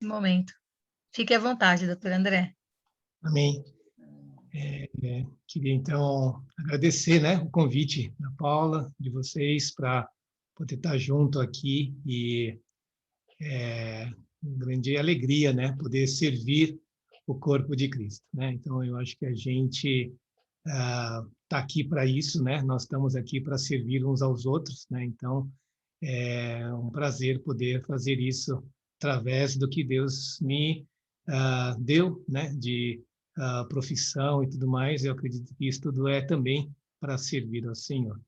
nesse momento. Fique à vontade, doutor André. Amém. Queria, então, agradecer, né, o convite da Paula, de vocês, para poder estar junto aqui e uma grande alegria, né, poder servir o corpo de Cristo, né? Então, eu acho que a gente está aqui para isso, né? Nós estamos aqui para servir uns aos outros, né? Então, é um prazer poder fazer isso através do que Deus me deu, né? De profissão e tudo mais. Eu acredito que isso tudo é também para servir ao Senhor.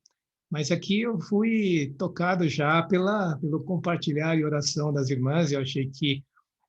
Mas aqui eu fui tocado já pelo compartilhar e oração das irmãs. Eu achei que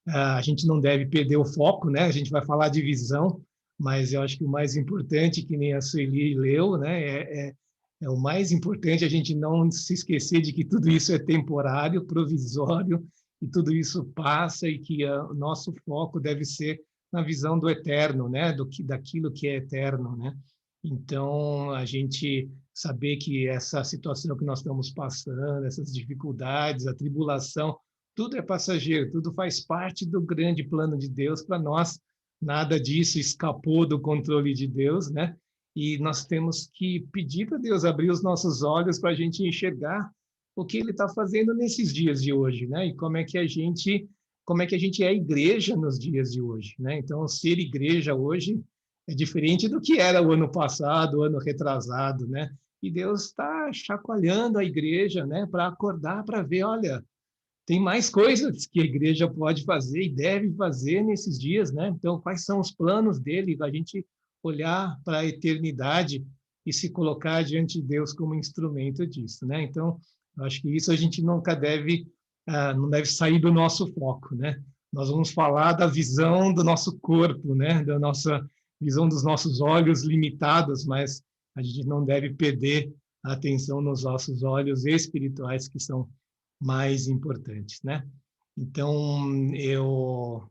a gente não deve perder o foco, né? A gente vai falar de visão, mas eu acho que o mais importante, que nem a Sueli leu, né? É o mais importante a gente não se esquecer de que tudo isso é temporário, provisório, e tudo isso passa e que o nosso foco deve ser na visão do eterno, né? Daquilo que é eterno, né? Então, a gente saber que essa situação que nós estamos passando, essas dificuldades, a tribulação, tudo é passageiro, tudo faz parte do grande plano de Deus para nós. Nada disso escapou do controle de Deus, né? E nós temos que pedir para Deus abrir os nossos olhos para a gente enxergar o que Ele está fazendo nesses dias de hoje, né? E como é que a gente é igreja nos dias de hoje, né? Então, ser igreja hoje é diferente do que era o ano passado, o ano retrasado, né? E Deus está chacoalhando a igreja, né? Para acordar, para ver, olha, tem mais coisas que a igreja pode fazer e deve fazer nesses dias, né? Então, quais são os planos dele? A gente olhar para a eternidade e se colocar diante de Deus como instrumento disso, né? Então, eu acho que isso a gente nunca deve, não deve sair do nosso foco, né? Nós vamos falar da visão do nosso corpo, né? Da nossa visão dos nossos olhos limitados, mas a gente não deve perder a atenção nos nossos olhos espirituais, que são mais importantes, né? Então eu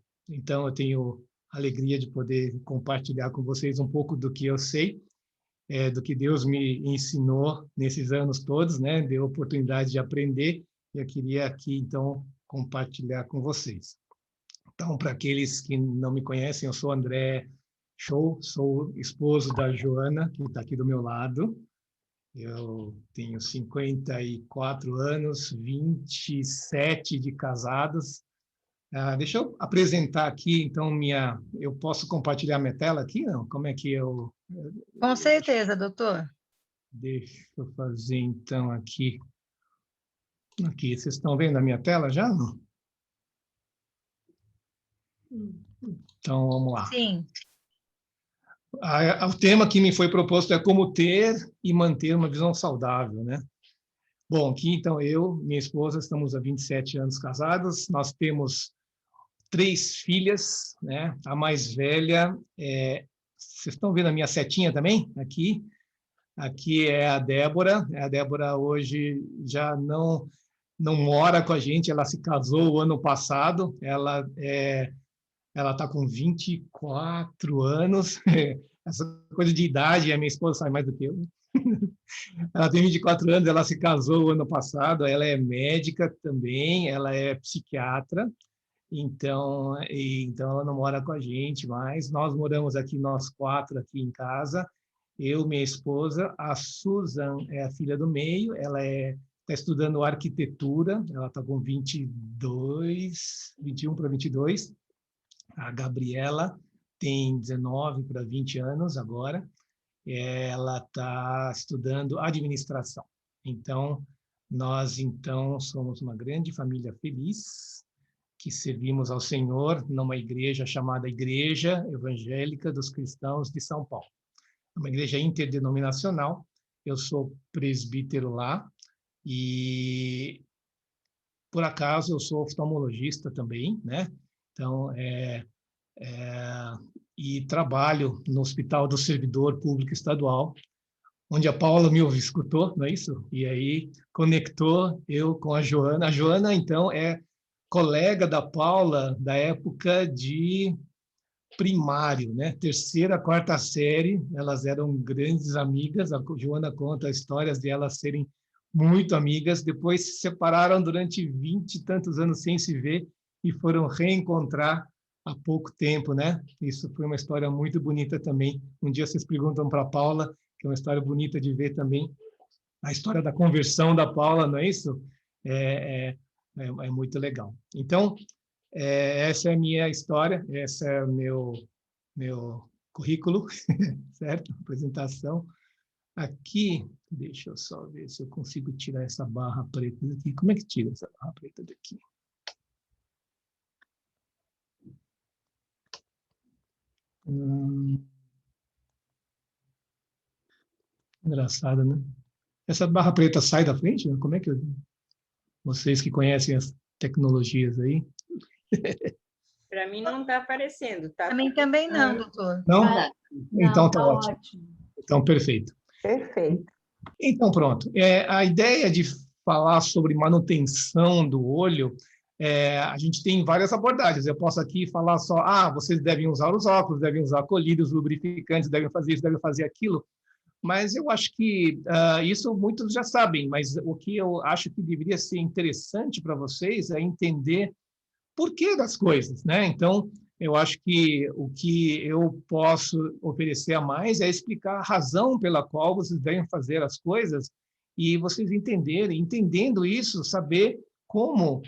tenho a alegria de poder compartilhar com vocês um pouco do que eu sei, do que Deus me ensinou nesses anos todos, né? Deu a oportunidade de aprender e eu queria aqui então compartilhar com vocês. Então, para aqueles que não me conhecem, eu sou André Show, sou esposo da Joana, que está aqui do meu lado. Eu tenho 54 anos, 27 de casados. Deixa eu apresentar aqui, então, eu posso compartilhar minha tela aqui, não? Como é que eu... Com certeza, doutor. Deixa eu fazer, então, aqui. Aqui, vocês estão vendo a minha tela já, não? Então, vamos lá. Sim. O tema que me foi proposto é como ter e manter uma visão saudável, né? Bom, aqui, então, minha esposa, estamos há 27 anos casados, nós temos 3 filhas, né? A mais velha, vocês estão vendo a minha setinha também? Aqui é a Débora. A Débora hoje já não mora com a gente, ela se casou o ano passado, ela está com 24 anos, essa coisa de idade, a minha esposa sabe mais do que eu. Ela tem 24 anos, ela se casou o ano passado, ela é médica também, ela é psiquiatra, então ela não mora com a gente mais. Nós moramos aqui, nós 4 aqui em casa, eu, minha esposa, a Susan é a filha do meio, ela está estudando arquitetura, ela está com 21 para 22. A Gabriela tem 19 para 20 anos agora, ela está estudando administração. Então, nós somos uma grande família feliz, que servimos ao Senhor numa igreja chamada Igreja Evangélica dos Cristãos de São Paulo. É uma igreja interdenominacional, eu sou presbítero lá, e, por acaso, eu sou oftalmologista também, né? Então, e trabalho no Hospital do Servidor Público Estadual, onde a Paula me escutou, não é isso? E aí conectou eu com a Joana. A Joana, então, é colega da Paula da época de primário, né? 3ª, 4ª série, elas eram grandes amigas. A Joana conta histórias de elas serem muito amigas. Depois se separaram durante 20 e tantos anos sem se ver e foram reencontrar há pouco tempo, né? Isso foi uma história muito bonita também. Um dia vocês perguntam para a Paula, que é uma história bonita de ver também, a história da conversão da Paula, não é isso? É muito legal. Então, essa é a minha história, esse é o meu currículo, certo? Apresentação. Aqui, deixa eu só ver se eu consigo tirar essa barra preta daqui. Como é que tira essa barra preta daqui? Engraçado, né? Essa barra preta sai da frente? Né? Como é que vocês que conhecem as tecnologias aí? Para mim não está aparecendo, tá? Para mim também não, doutor. Não? Não, Então tá tá ótimo. ótimo. Então, perfeito. Perfeito. Então, pronto. A ideia de falar sobre manutenção do olho, a gente tem várias abordagens. Eu posso aqui falar só, vocês devem usar os óculos, devem usar colírios, lubrificantes, devem fazer isso, devem fazer aquilo. Mas eu acho que isso muitos já sabem, mas o que eu acho que deveria ser interessante para vocês é entender por que das coisas, né? Então, eu acho que o que eu posso oferecer a mais é explicar a razão pela qual vocês devem fazer as coisas e vocês entenderem, entendendo isso, saber como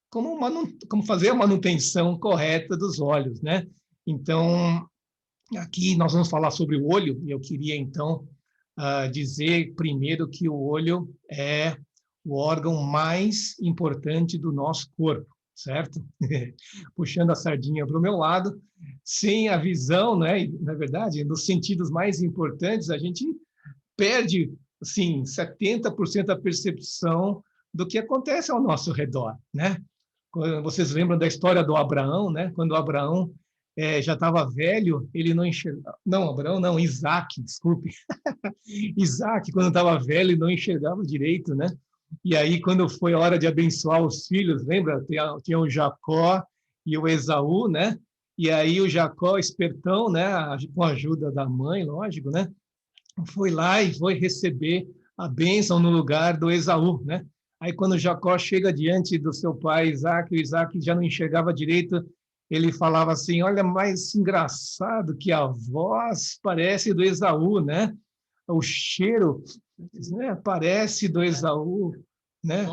como fazer a manutenção correta dos olhos, né? Então, aqui nós vamos falar sobre o olho, e eu queria, então, dizer primeiro que o olho é o órgão mais importante do nosso corpo, certo? Puxando a sardinha para o meu lado, sem a visão, né? Na verdade, nos sentidos mais importantes, a gente perde, assim, 70% da percepção do que acontece ao nosso redor, né? Vocês lembram da história do Abraão, né? Quando o Abraão já estava velho, ele não enxergava. Não, Abraão não, Isaac, desculpe. Isaac, quando estava velho, não enxergava direito, né? E aí, quando foi a hora de abençoar os filhos, lembra? Tinha o Jacó e o Esaú, né? E aí o Jacó, espertão, né? Com a ajuda da mãe, lógico, né? Foi lá e foi receber a bênção no lugar do Esaú, né? Aí, quando Jacó chega diante do seu pai Isaac, o Isaac já não enxergava direito, ele falava assim, olha, mais engraçado que a voz parece do Esaú, né? O cheiro, né, parece do Esaú, né?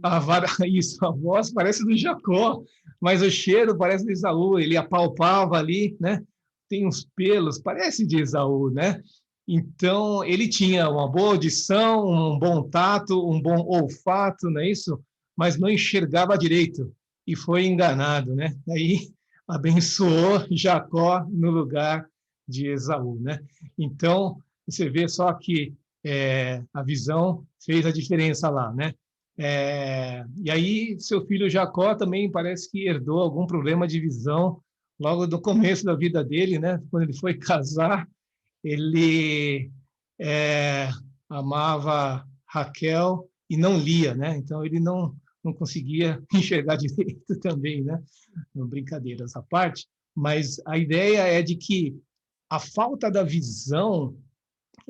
A voz parece do Jacó, mas o cheiro parece do Esaú, ele apalpava ali, né? Tem uns pelos, parece de Esaú, né? Então, ele tinha uma boa audição, um bom tato, um bom olfato, não é isso? Mas não enxergava direito e foi enganado, né? Aí abençoou Jacó no lugar de Esaú, né? Então, você vê só que a visão fez a diferença lá, né? E aí, seu filho Jacó também parece que herdou algum problema de visão logo no começo da vida dele, né? Quando ele foi casar, ele amava Raquel e não lia, né? Então ele não conseguia enxergar direito também, né? Brincadeiras à parte, mas a ideia é de que a falta da visão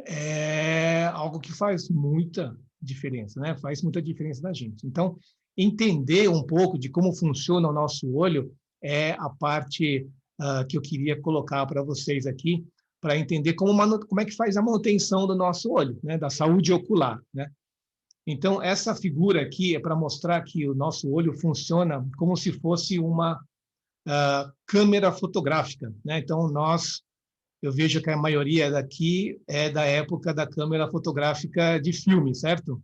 é algo que faz muita diferença, né? Faz muita diferença na gente. Então, entender um pouco de como funciona o nosso olho é a parte que eu queria colocar para vocês aqui, para entender como é que faz a manutenção do nosso olho, né? Da saúde ocular, né? Então, essa figura aqui é para mostrar que o nosso olho funciona como se fosse uma câmera fotográfica, né? Então, eu vejo que a maioria daqui é da época da câmera fotográfica de filme, certo?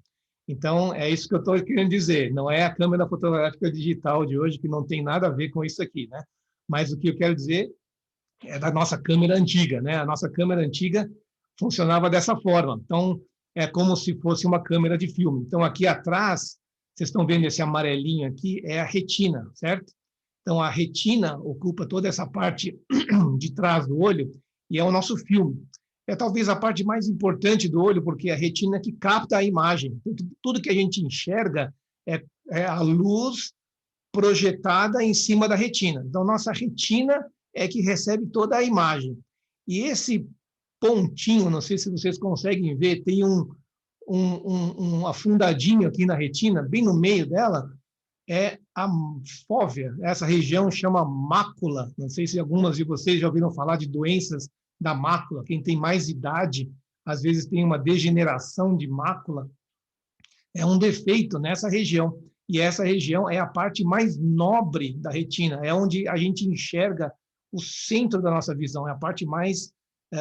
Então, é isso que eu estou querendo dizer. Não é a câmera fotográfica digital de hoje, que não tem nada a ver com isso aqui, né? Mas o que eu quero dizer é da nossa câmera antiga, né? A nossa câmera antiga funcionava dessa forma. Então, é como se fosse uma câmera de filme. Então, aqui atrás, vocês estão vendo esse amarelinho aqui, é a retina, certo? Então, a retina ocupa toda essa parte de trás do olho e é o nosso filme. É talvez a parte mais importante do olho, porque é a retina que capta a imagem. Tudo que a gente enxerga é a luz projetada em cima da retina. Então, nossa retina é que recebe toda a imagem. E esse pontinho, não sei se vocês conseguem ver, tem um afundadinho aqui na retina, bem no meio dela, é a fóvea. Essa região chama mácula. Não sei se algumas de vocês já ouviram falar de doenças da mácula. Quem tem mais idade, às vezes tem uma degeneração de mácula. É um defeito nessa região. E essa região é a parte mais nobre da retina. É onde a gente enxerga o centro da nossa visão. É a parte mais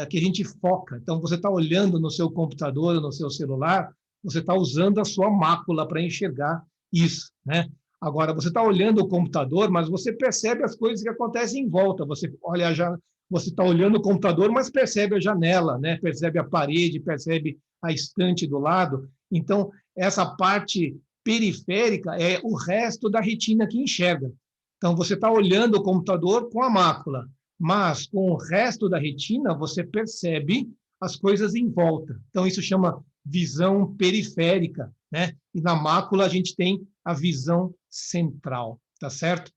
que a gente foca. Então, você está olhando no seu computador, no seu celular, você está usando a sua mácula para enxergar isso, né? Agora, você está olhando o computador, mas você percebe as coisas que acontecem em volta. Você olha já, você está olhando o computador, mas percebe a janela, né? Percebe a parede, percebe a estante do lado. Então, essa parte periférica é o resto da retina que enxerga. Então, você está olhando o computador com a mácula, mas com o resto da retina você percebe as coisas em volta. Então, isso chama visão periférica, né? E na mácula a gente tem a visão central, tá certo?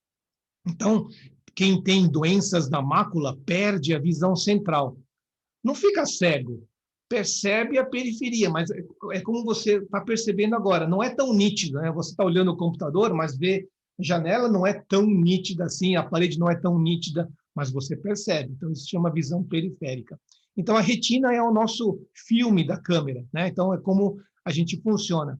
Então, quem tem doenças da mácula perde a visão central. Não fica cego, percebe a periferia, mas é como você está percebendo agora, não é tão nítido, né? Você está olhando o computador, mas vê a janela não é tão nítida assim, a parede não é tão nítida, mas você percebe. Então, isso se chama visão periférica. Então, a retina é o nosso filme da câmera, né? Então, é como a gente funciona.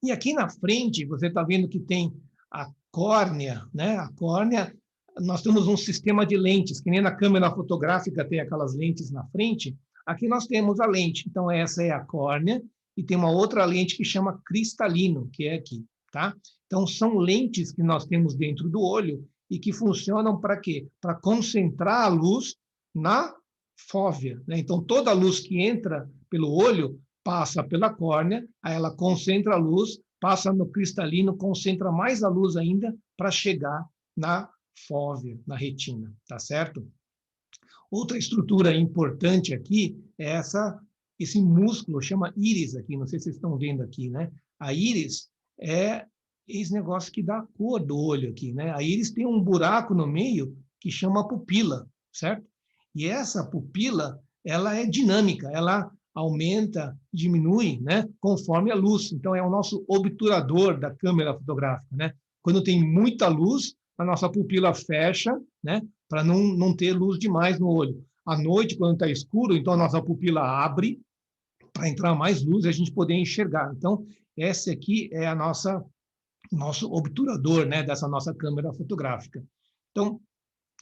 E aqui na frente, você está vendo que tem a córnea, né? A córnea, nós temos um sistema de lentes, que nem na câmera fotográfica tem aquelas lentes na frente, aqui nós temos a lente. Então, essa é a córnea, e tem uma outra lente que chama cristalino, que é aqui, tá? Então, são lentes que nós temos dentro do olho e que funcionam para quê? Para concentrar a luz na fóvea, né? Então, toda a luz que entra pelo olho passa pela córnea, aí ela concentra a luz, passa no cristalino, concentra mais a luz ainda para chegar na fóvea, na retina, tá certo? Outra estrutura importante aqui é esse músculo, chama íris aqui, não sei se vocês estão vendo aqui, né? A íris é esse negócio que dá a cor do olho aqui, né? A íris tem um buraco no meio que chama pupila, certo? E essa pupila, ela é dinâmica, ela aumenta, diminui, né, conforme a luz. Então, é o nosso obturador da câmera fotográfica, né? Quando tem muita luz, a nossa pupila fecha, né, para não ter luz demais no olho. À noite, quando está escuro, então a nossa pupila abre para entrar mais luz e a gente poder enxergar. Então, esse aqui é nosso obturador, né, dessa nossa câmera fotográfica. Então,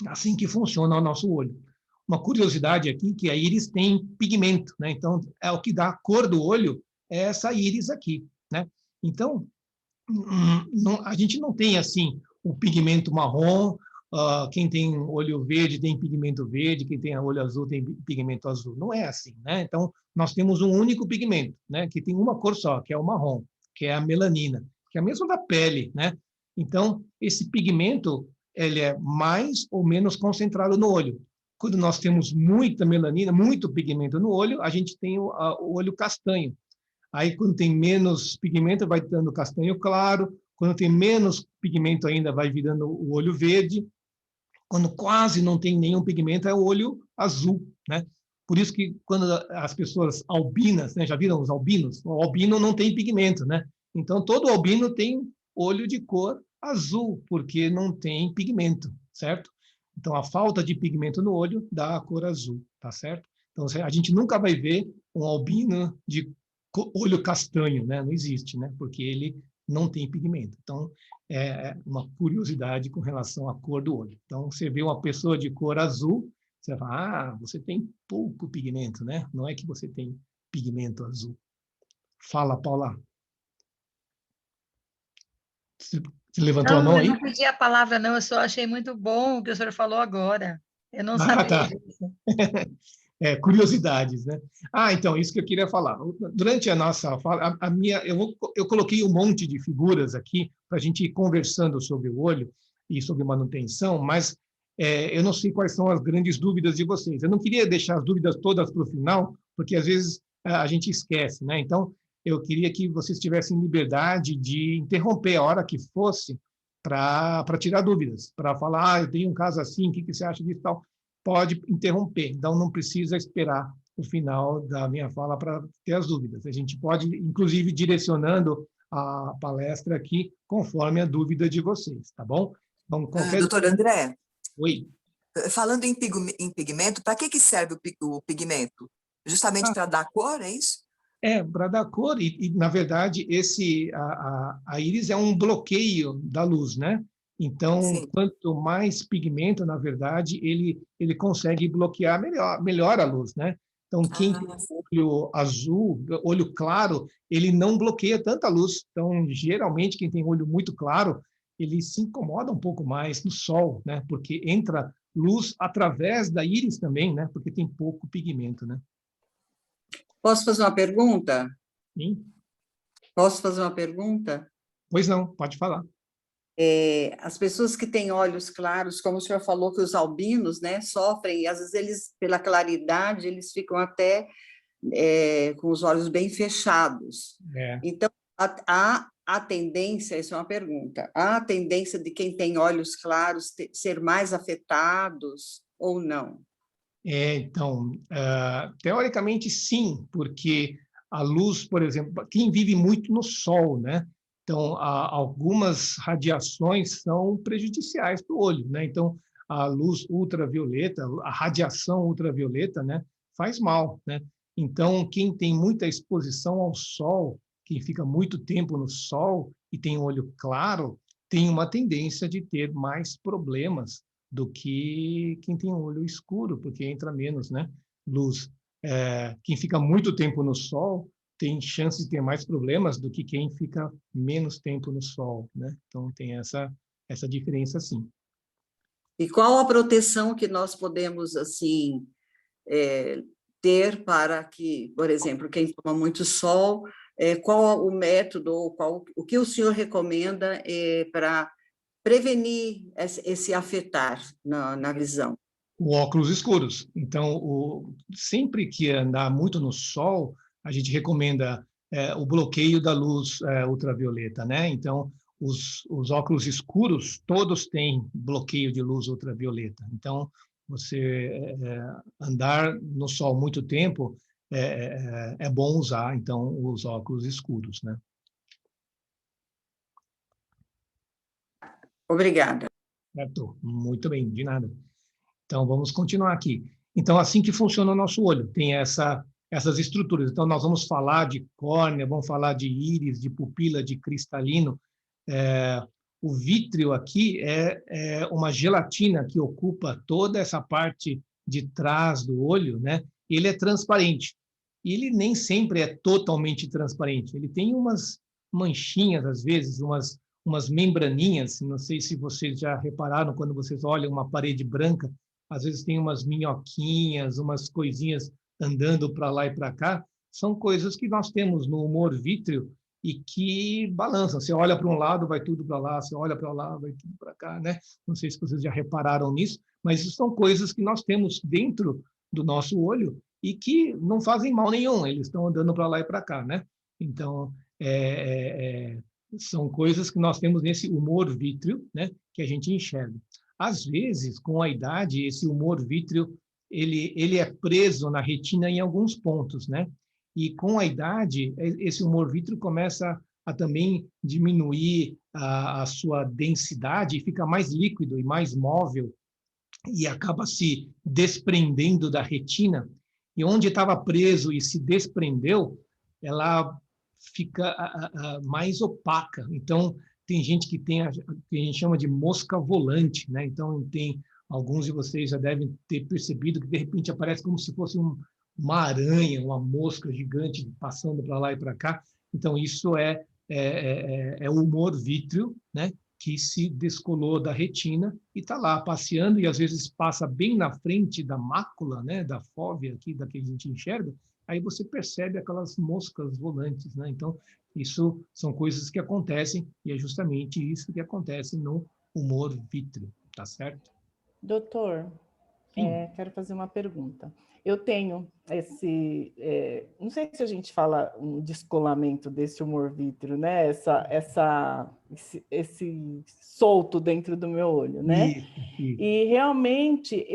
assim que funciona o nosso olho. Uma curiosidade aqui que a íris tem pigmento, né? Então, é o que dá a cor do olho, é essa íris aqui, né? Então, a gente não tem, assim, o pigmento marrom, quem tem olho verde tem pigmento verde, quem tem olho azul tem pigmento azul. Não é assim, né? Então, nós temos um único pigmento, né? Que tem uma cor só, que é o marrom, que é a melanina, que é a mesma da pele, né? Então, esse pigmento, ele é mais ou menos concentrado no olho. Quando nós temos muita melanina, muito pigmento no olho, a gente tem o olho castanho. Aí, quando tem menos pigmento, vai dando castanho claro. Quando tem menos pigmento ainda, vai virando o olho verde. Quando quase não tem nenhum pigmento, é o olho azul, né? Por isso que quando as pessoas albinas, né, já viram os albinos? O albino não tem pigmento, né? Então, todo albino tem olho de cor azul, porque não tem pigmento, certo? Então, a falta de pigmento no olho dá a cor azul, tá certo? Então, a gente nunca vai ver um albino de olho castanho, né? Não existe, né? Porque ele não tem pigmento. Então, é uma curiosidade com relação à cor do olho. Então, você vê uma pessoa de cor azul, você fala, você tem pouco pigmento, né? Não é que você tem pigmento azul. Fala, Paula. Você levantou a mão aí? Eu não pedi a palavra, não, eu só achei muito bom o que o senhor falou agora. Eu não sabia Tá. disso. Curiosidades, né? Então, isso que eu queria falar. Durante a nossa fala, eu coloquei um monte de figuras aqui para a gente ir conversando sobre o olho e sobre manutenção, mas eu não sei quais são as grandes dúvidas de vocês. Eu não queria deixar as dúvidas todas para o final, porque às vezes a gente esquece, né? Então, eu queria que vocês tivessem liberdade de interromper a hora que fosse para tirar dúvidas, para falar, eu tenho um caso assim, o que você acha disso e tal? Pode interromper, então não precisa esperar o final da minha fala para ter as dúvidas. A gente pode, inclusive, direcionando a palestra aqui conforme a dúvida de vocês, tá bom? Então, Doutor André, Oi. falando em pigmento, para que serve o pigmento? Justamente para dar cor, é isso? Para dar cor, na verdade, a íris é um bloqueio da luz, né? Então, Sim. quanto mais pigmento, na verdade, ele consegue bloquear melhor a luz, né? Então, quem tem olho azul, olho claro, ele não bloqueia tanta luz. Então, geralmente, quem tem olho muito claro, ele se incomoda um pouco mais no sol, né? Porque entra luz através da íris também, né? Porque tem pouco pigmento, né? Posso fazer uma pergunta? Sim. Posso fazer uma pergunta? Pois não, pode falar. As pessoas que têm olhos claros, como o senhor falou que os albinos, né, sofrem, e às vezes eles, pela claridade, eles ficam até com os olhos bem fechados. Então, a tendência, isso é uma pergunta, há a tendência de quem tem olhos claros ser mais afetados ou não? Então, teoricamente, sim, porque a luz, por exemplo, quem vive muito no sol, né? Então, algumas radiações são prejudiciais para o olho, né? Então, a luz ultravioleta, a radiação ultravioleta, né? Faz mal, né? Então, quem tem muita exposição ao sol, quem fica muito tempo no sol e tem olho claro, tem uma tendência de ter mais problemas do que quem tem olho escuro, porque entra menos, né, luz. Quem fica muito tempo no sol tem chance de ter mais problemas do que quem fica menos tempo no sol, né? Então tem essa diferença, sim. E qual a proteção que nós podemos assim ter para que, por exemplo, quem toma muito sol, qual o método, o que o senhor recomenda para prevenir esse afetar na visão? O óculos escuros. Então, sempre que andar muito no sol, a gente recomenda o bloqueio da luz ultravioleta, né? Então, os óculos escuros, todos têm bloqueio de luz ultravioleta. Então, você andar no sol muito tempo, é bom usar, então, os óculos escuros, né? Obrigada. Certo? Muito bem, de nada. Então, vamos continuar aqui. Então, assim que funciona o nosso olho, tem essas estruturas. Então, nós vamos falar de córnea, vamos falar de íris, de pupila, de cristalino. O vítreo aqui é uma gelatina que ocupa toda essa parte de trás do olho, né? Ele é transparente. E ele nem sempre é totalmente transparente. Ele tem umas manchinhas, às vezes, umas membraninhas. Não sei se vocês já repararam quando vocês olham uma parede branca, às vezes tem umas minhoquinhas, umas coisinhas andando para lá e para cá. São coisas que nós temos no humor vítreo e que balançam. Você olha para um lado, vai tudo para lá, você olha para lá, vai tudo para cá, né? Não sei se vocês já repararam nisso, mas isso são coisas que nós temos dentro do nosso olho e que não fazem mal nenhum, eles estão andando para lá e para cá, né? Então, são coisas que nós temos nesse humor vítreo, né, que a gente enxerga. Às vezes, com a idade, esse humor vítreo ele é preso na retina em alguns pontos, né? E com a idade, esse humor vítreo começa a também diminuir a sua densidade e fica mais líquido e mais móvel e acaba se desprendendo da retina. E onde estava preso e se desprendeu, ela fica mais opaca. Então, tem gente que tem que a gente chama de mosca volante, né? Então, tem alguns de vocês já devem ter percebido que, de repente, aparece como se fosse uma aranha, uma mosca gigante passando para lá e para cá. Então, isso é o humor vítreo, né? Que se descolou da retina e está lá passeando e às vezes passa bem na frente da mácula, né, da fóvea aqui, da que a gente enxerga, aí você percebe aquelas moscas volantes, né? Então, isso são coisas que acontecem e é justamente isso que acontece no humor vítreo, tá certo? Doutor, Quero fazer uma pergunta. Eu tenho não sei se a gente fala um descolamento desse humor vítreo, né? Esse solto dentro do meu olho, né? Isso. E realmente,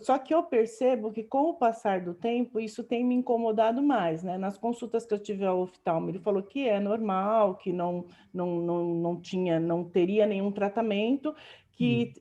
só que eu percebo que com o passar do tempo, isso tem me incomodado mais, né? Nas consultas que eu tive ao oftalmo, ele falou que é normal, que não teria nenhum tratamento, que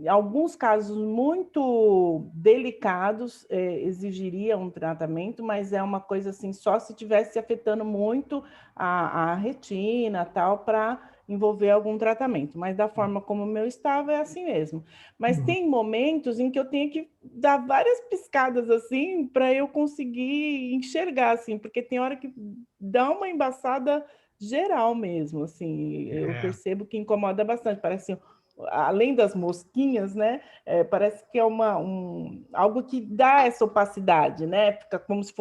alguns casos muito delicados exigiriam um tratamento, mas é uma coisa assim, só se estivesse afetando muito a retina, tal, para envolver algum tratamento. Mas da forma como o meu estava, é assim mesmo. Mas tem momentos em que eu tenho que dar várias piscadas assim para eu conseguir enxergar, assim, porque tem hora que dá uma embaçada geral mesmo, assim, eu percebo que incomoda bastante, parece além das mosquinhas, né? Parece que é algo que dá essa opacidade, né? Fica como se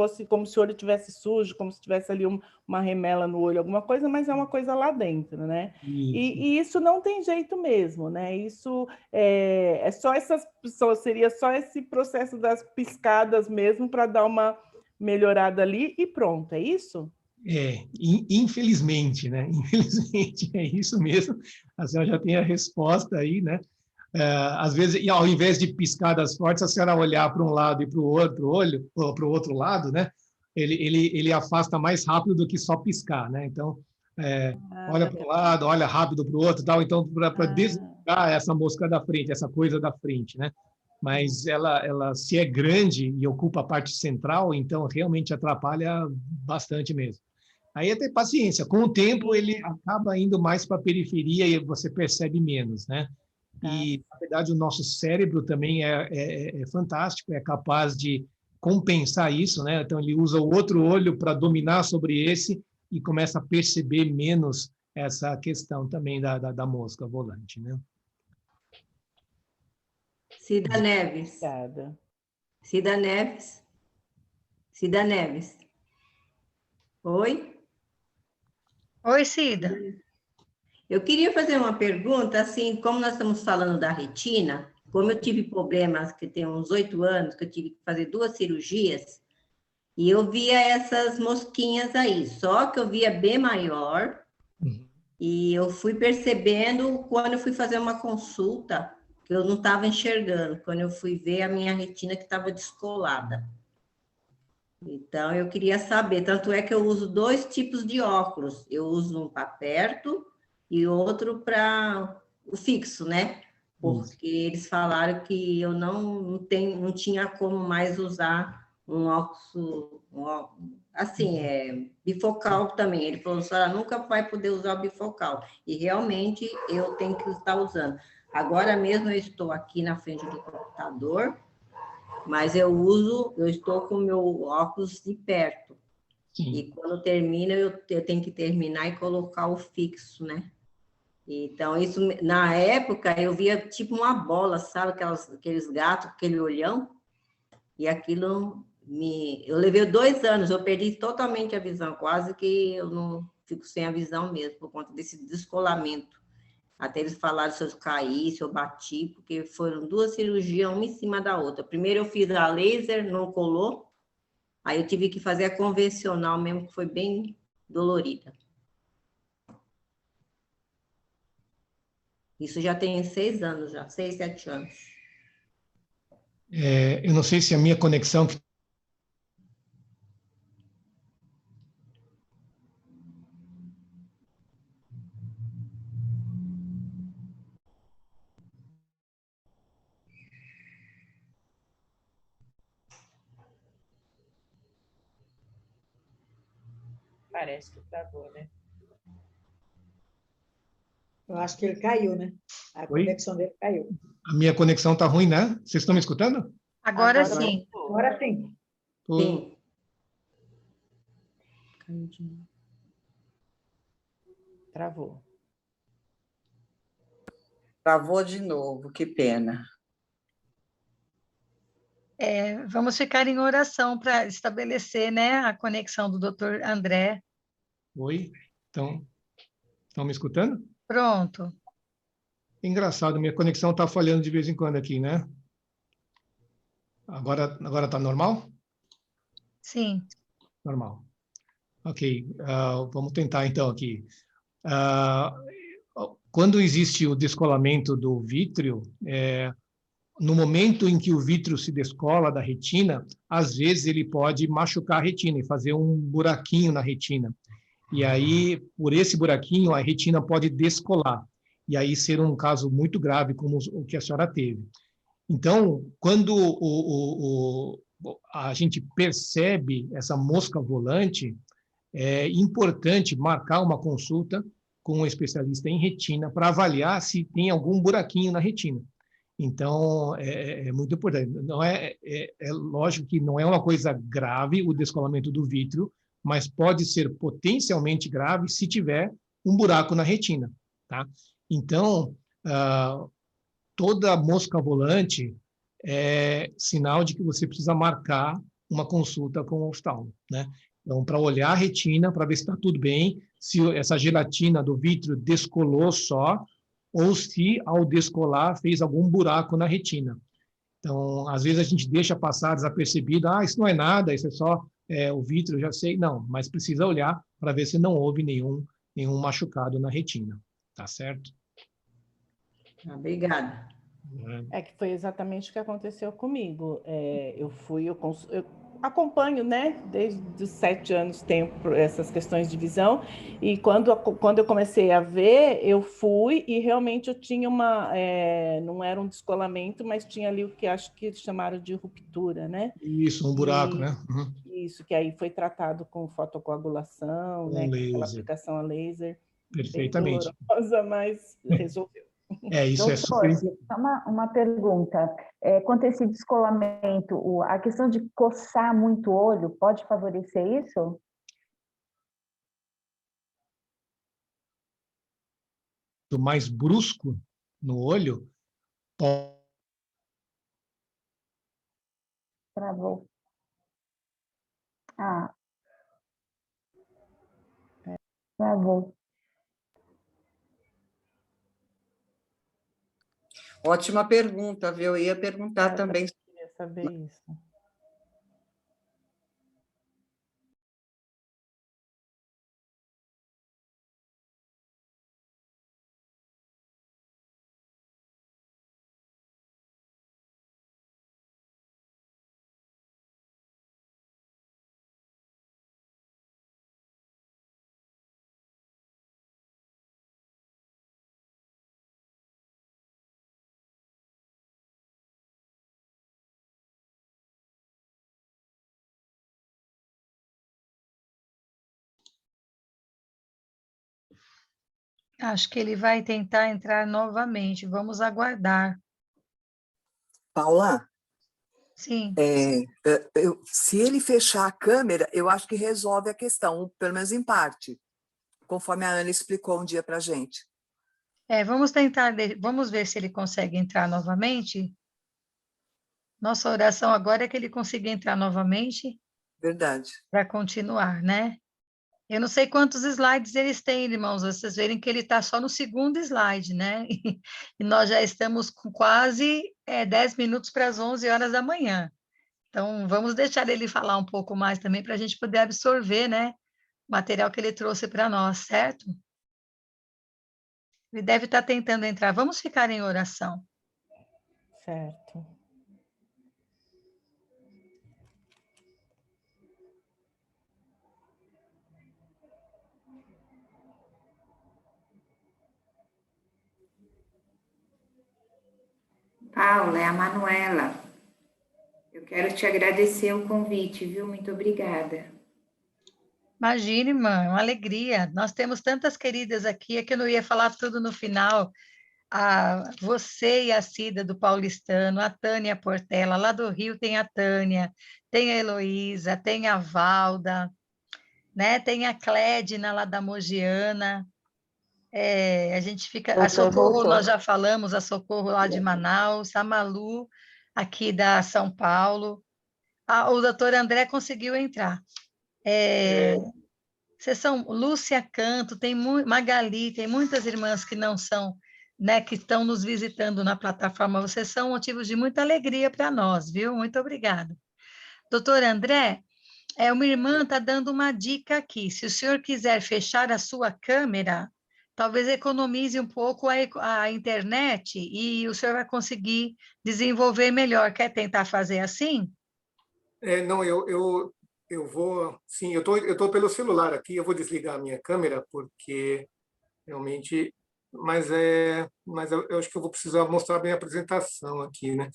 o olho tivesse sujo, como se tivesse ali uma remela no olho, alguma coisa, mas é uma coisa lá dentro, né? E isso não tem jeito mesmo, né? Isso seria só esse processo das piscadas mesmo para dar uma melhorada ali e pronto, é isso? Infelizmente, né? Infelizmente, é isso mesmo. A senhora já tem a resposta aí, né? Às vezes, ao invés de piscadas fortes, a senhora olhar para um lado e para o outro olho, ou para o outro lado, né? Ele afasta mais rápido do que só piscar, né? Então, olha para um lado, olha rápido para o outro, tal. Então, para desligar essa mosca da frente, essa coisa da frente, né? Mas ela se é grande e ocupa a parte central, então realmente atrapalha bastante mesmo. Aí é ter paciência. Com o tempo, ele acaba indo mais para a periferia e você percebe menos, né? E, na verdade, o nosso cérebro também é fantástico, é capaz de compensar isso, né? Então, ele usa o outro olho para dominar sobre esse e começa a perceber menos essa questão também da mosca volante, né? Cida Neves. Obrigada. Cida Neves. Cida Neves. Oi? Oi, Cida. Eu queria fazer uma pergunta, assim, como nós estamos falando da retina, como eu tive problemas, que tem uns 8 anos, que eu tive que fazer 2 cirurgias, e eu via essas mosquinhas aí, só que eu via bem maior, e eu fui percebendo quando eu fui fazer uma consulta, que eu não estava enxergando, quando eu fui ver a minha retina que estava descolada. Então, eu queria saber, tanto é que eu uso 2 tipos de óculos, eu uso um para perto e outro para o fixo, né? Porque eles falaram que eu não tinha como mais usar um óculos assim, bifocal também. Ele falou, a senhora nunca vai poder usar o bifocal. E realmente eu tenho que estar usando. Agora mesmo eu estou aqui na frente do computador, mas eu estou com o meu óculos de perto. Sim. E quando termina, eu tenho que terminar e colocar o fixo, né? Então, isso, na época, eu via tipo uma bola, sabe? Aqueles gatos, aquele olhão. E aquilo eu levei 2 anos, eu perdi totalmente a visão, quase que eu não fico sem a visão mesmo, por conta desse descolamento. Até eles falaram se eu caí, se eu bati, porque foram 2 cirurgias, uma em cima da outra. Primeiro eu fiz a laser, não colou. Aí eu tive que fazer a convencional mesmo, que foi bem dolorida. Isso já tem 6 anos, já, 6, 7 anos. Eu não sei se a minha conexão... Parece que travou, né? Eu acho que ele caiu, né? A conexão dele caiu. A minha conexão está ruim, né? Vocês estão me escutando? Agora sim. Agora sim. Sim. Travou. Travou de novo, que pena. Vamos ficar em oração para estabelecer, né, a conexão do Dr. André. Oi? Estão me escutando? Pronto. Engraçado, minha conexão está falhando de vez em quando aqui, né? Agora está normal? Sim. Normal. Ok, vamos tentar então aqui. Quando existe o descolamento do vítreo, no momento em que o vítreo se descola da retina, às vezes ele pode machucar a retina e fazer um buraquinho na retina. E aí, por esse buraquinho, a retina pode descolar. E aí ser um caso muito grave, como o que a senhora teve. Então, quando a gente percebe essa mosca volante, é importante marcar uma consulta com um especialista em retina para avaliar se tem algum buraquinho na retina. Então, é muito importante. Não é lógico que não é uma coisa grave o descolamento do vítreo, mas pode ser potencialmente grave se tiver um buraco na retina, tá? Então, toda mosca volante é sinal de que você precisa marcar uma consulta com o oftalmo, né? Então, para olhar a retina, para ver se está tudo bem, se essa gelatina do vítreo descolou só, ou se, ao descolar, fez algum buraco na retina. Então, às vezes a gente deixa passar desapercebido, isso não é nada, isso é só o vítreo, já sei. Não, mas precisa olhar para ver se não houve nenhum machucado na retina, tá certo? Obrigada. Que foi exatamente o que aconteceu comigo. Eu acompanho, né, desde os 7 anos tempo essas questões de visão, e quando eu comecei a ver, eu fui e realmente eu tinha não era um descolamento, mas tinha ali o que acho que chamaram de ruptura, né? Isso, um buraco, né? Uhum. Isso, que aí foi tratado com fotocoagulação, né, com aquela aplicação a laser. Perfeitamente. Bem dolorosa, mas resolveu. Isso é super importante. Uma pergunta. Quanto a esse descolamento, a questão de coçar muito o olho pode favorecer isso? Mais brusco no olho, Travou. Travou. Ótima pergunta, viu? Eu ia perguntar também. Eu queria saber isso. Acho que ele vai tentar entrar novamente. Vamos aguardar. Paula, Sim. se ele fechar a câmera, eu acho que resolve a questão, pelo menos em parte, conforme a Ana explicou um dia para a gente. Vamos ver se ele consegue entrar novamente. Nossa oração agora é que ele consiga entrar novamente. Verdade. Para continuar, né? Eu não sei quantos slides eles têm, irmãos, vocês verem que ele está só no segundo slide, né? E nós já estamos com quase 10 minutos para as 11 horas da manhã. Então, vamos deixar ele falar um pouco mais também para a gente poder absorver, né? O material que ele trouxe para nós, certo? Ele deve estar tentando entrar. Vamos ficar em oração. Certo. Paula, é a Manuela. Eu quero te agradecer o convite, viu? Muito obrigada. Imagine, irmã, uma alegria. Nós temos tantas queridas aqui, é que eu não ia falar tudo no final. Você e a Cida do Paulistano, a Tânia Portela, lá do Rio tem a Tânia, tem a Heloísa, tem a Valda, né? Tem a Clédina lá da Mogiana. A gente fica. A Socorro, nós já falamos, a Socorro lá de Manaus, a Malu, aqui da São Paulo. O doutor André conseguiu entrar. Vocês são Lúcia Canto, tem Magali, tem muitas irmãs que não são né, que estão nos visitando na plataforma. Vocês são motivos de muita alegria para nós, viu? Muito obrigada. Doutor André, uma irmã está dando uma dica aqui. Se o senhor quiser fechar a sua câmera, talvez economize um pouco a internet e o senhor vai conseguir desenvolver melhor. Quer tentar fazer assim? Não, eu vou... Sim, eu tô pelo celular aqui, eu vou desligar a minha câmera, porque realmente... Mas eu acho que eu vou precisar mostrar bem a apresentação aqui, né?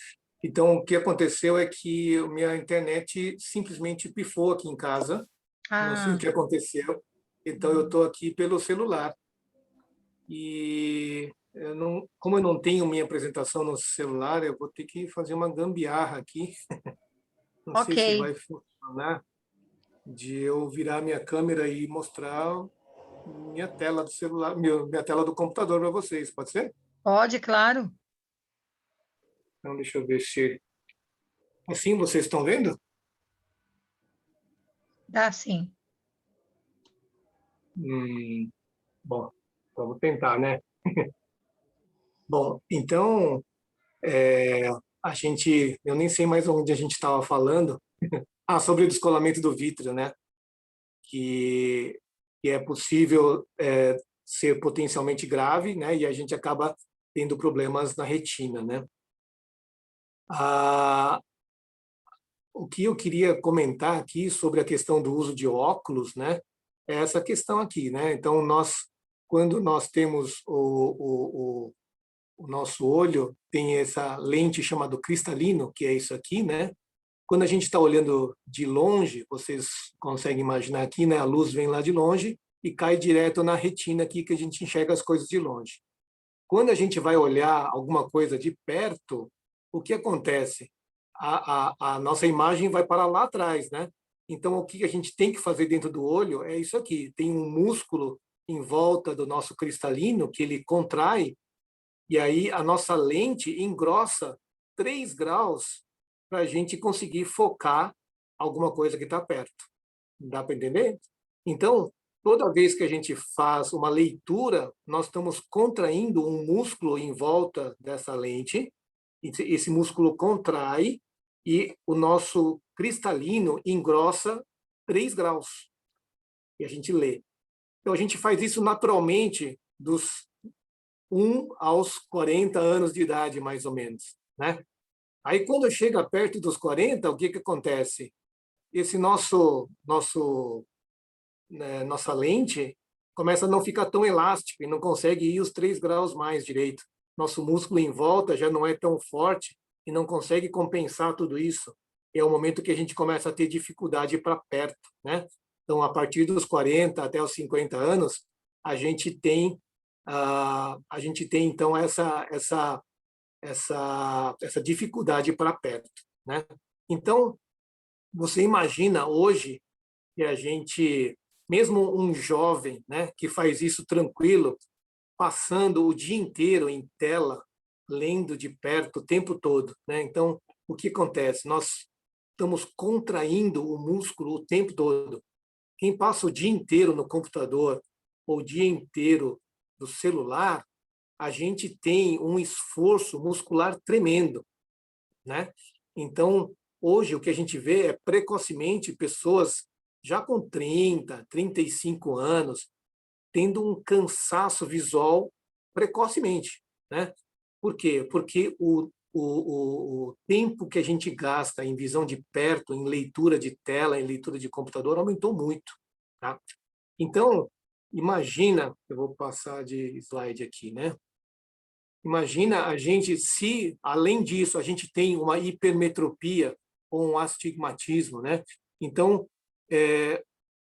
Então, o que aconteceu é que a minha internet simplesmente pifou aqui em casa. Não sei o que aconteceu. Então, eu estou aqui pelo celular. E como eu não tenho minha apresentação no celular, eu vou ter que fazer uma gambiarra aqui. Não sei se vai funcionar, de eu virar minha câmera e mostrar minha tela do celular, minha tela do computador para vocês. Pode ser? Pode, claro. Então, deixa eu ver se... Assim, vocês estão vendo? Dá sim. Bom, vamos tentar, né? Bom, então, eu nem sei mais onde a gente estava falando. Sobre o descolamento do vítreo, né? Que é possível ser potencialmente grave, né? E a gente acaba tendo problemas na retina, né? O que eu queria comentar aqui sobre a questão do uso de óculos, né? É essa questão aqui, né? Então, quando nós temos o nosso olho, tem essa lente chamada cristalino, que é isso aqui, né? Quando a gente está olhando de longe, vocês conseguem imaginar aqui, né? A luz vem lá de longe e cai direto na retina aqui, que a gente enxerga as coisas de longe. Quando a gente vai olhar alguma coisa de perto, o que acontece? A nossa imagem vai para lá atrás, né? Então, o que a gente tem que fazer dentro do olho é isso aqui. Tem um músculo em volta do nosso cristalino que ele contrai, e aí a nossa lente engrossa 3 graus para a gente conseguir focar alguma coisa que está perto. Dá para entender? Então, toda vez que a gente faz uma leitura, nós estamos contraindo um músculo em volta dessa lente, esse músculo contrai e o nosso cristalino engrossa 3 graus. E a gente lê. Então, a gente faz isso naturalmente dos 1 aos 40 anos de idade, mais ou menos, né? Aí, quando chega perto dos 40, o que acontece? Esse nossa lente começa a não ficar tão elástica e não consegue ir os 3 graus mais direito. Nosso músculo em volta já não é tão forte e não consegue compensar tudo isso. É o momento que a gente começa a ter dificuldade para perto, né? Então, a partir dos 40 até os 50 anos, a gente tem então essa dificuldade para perto, né? Então, você imagina hoje que a gente, mesmo um jovem, né, que faz isso tranquilo, passando o dia inteiro em tela, lendo de perto o tempo todo, né? Então, o que acontece? Nós estamos contraindo o músculo o tempo todo. Quem passa o dia inteiro no computador ou o dia inteiro no celular, a gente tem um esforço muscular tremendo, né? Então, hoje, o que a gente vê é precocemente pessoas já com 30, 35 anos, tendo um cansaço visual precocemente, né? Por quê? Porque o tempo que a gente gasta em visão de perto, em leitura de tela, em leitura de computador, aumentou muito, tá? Então, imagina, eu vou passar de slide aqui, né? Imagina a gente, se, além disso, a gente tem uma hipermetropia ou um astigmatismo, né? Então,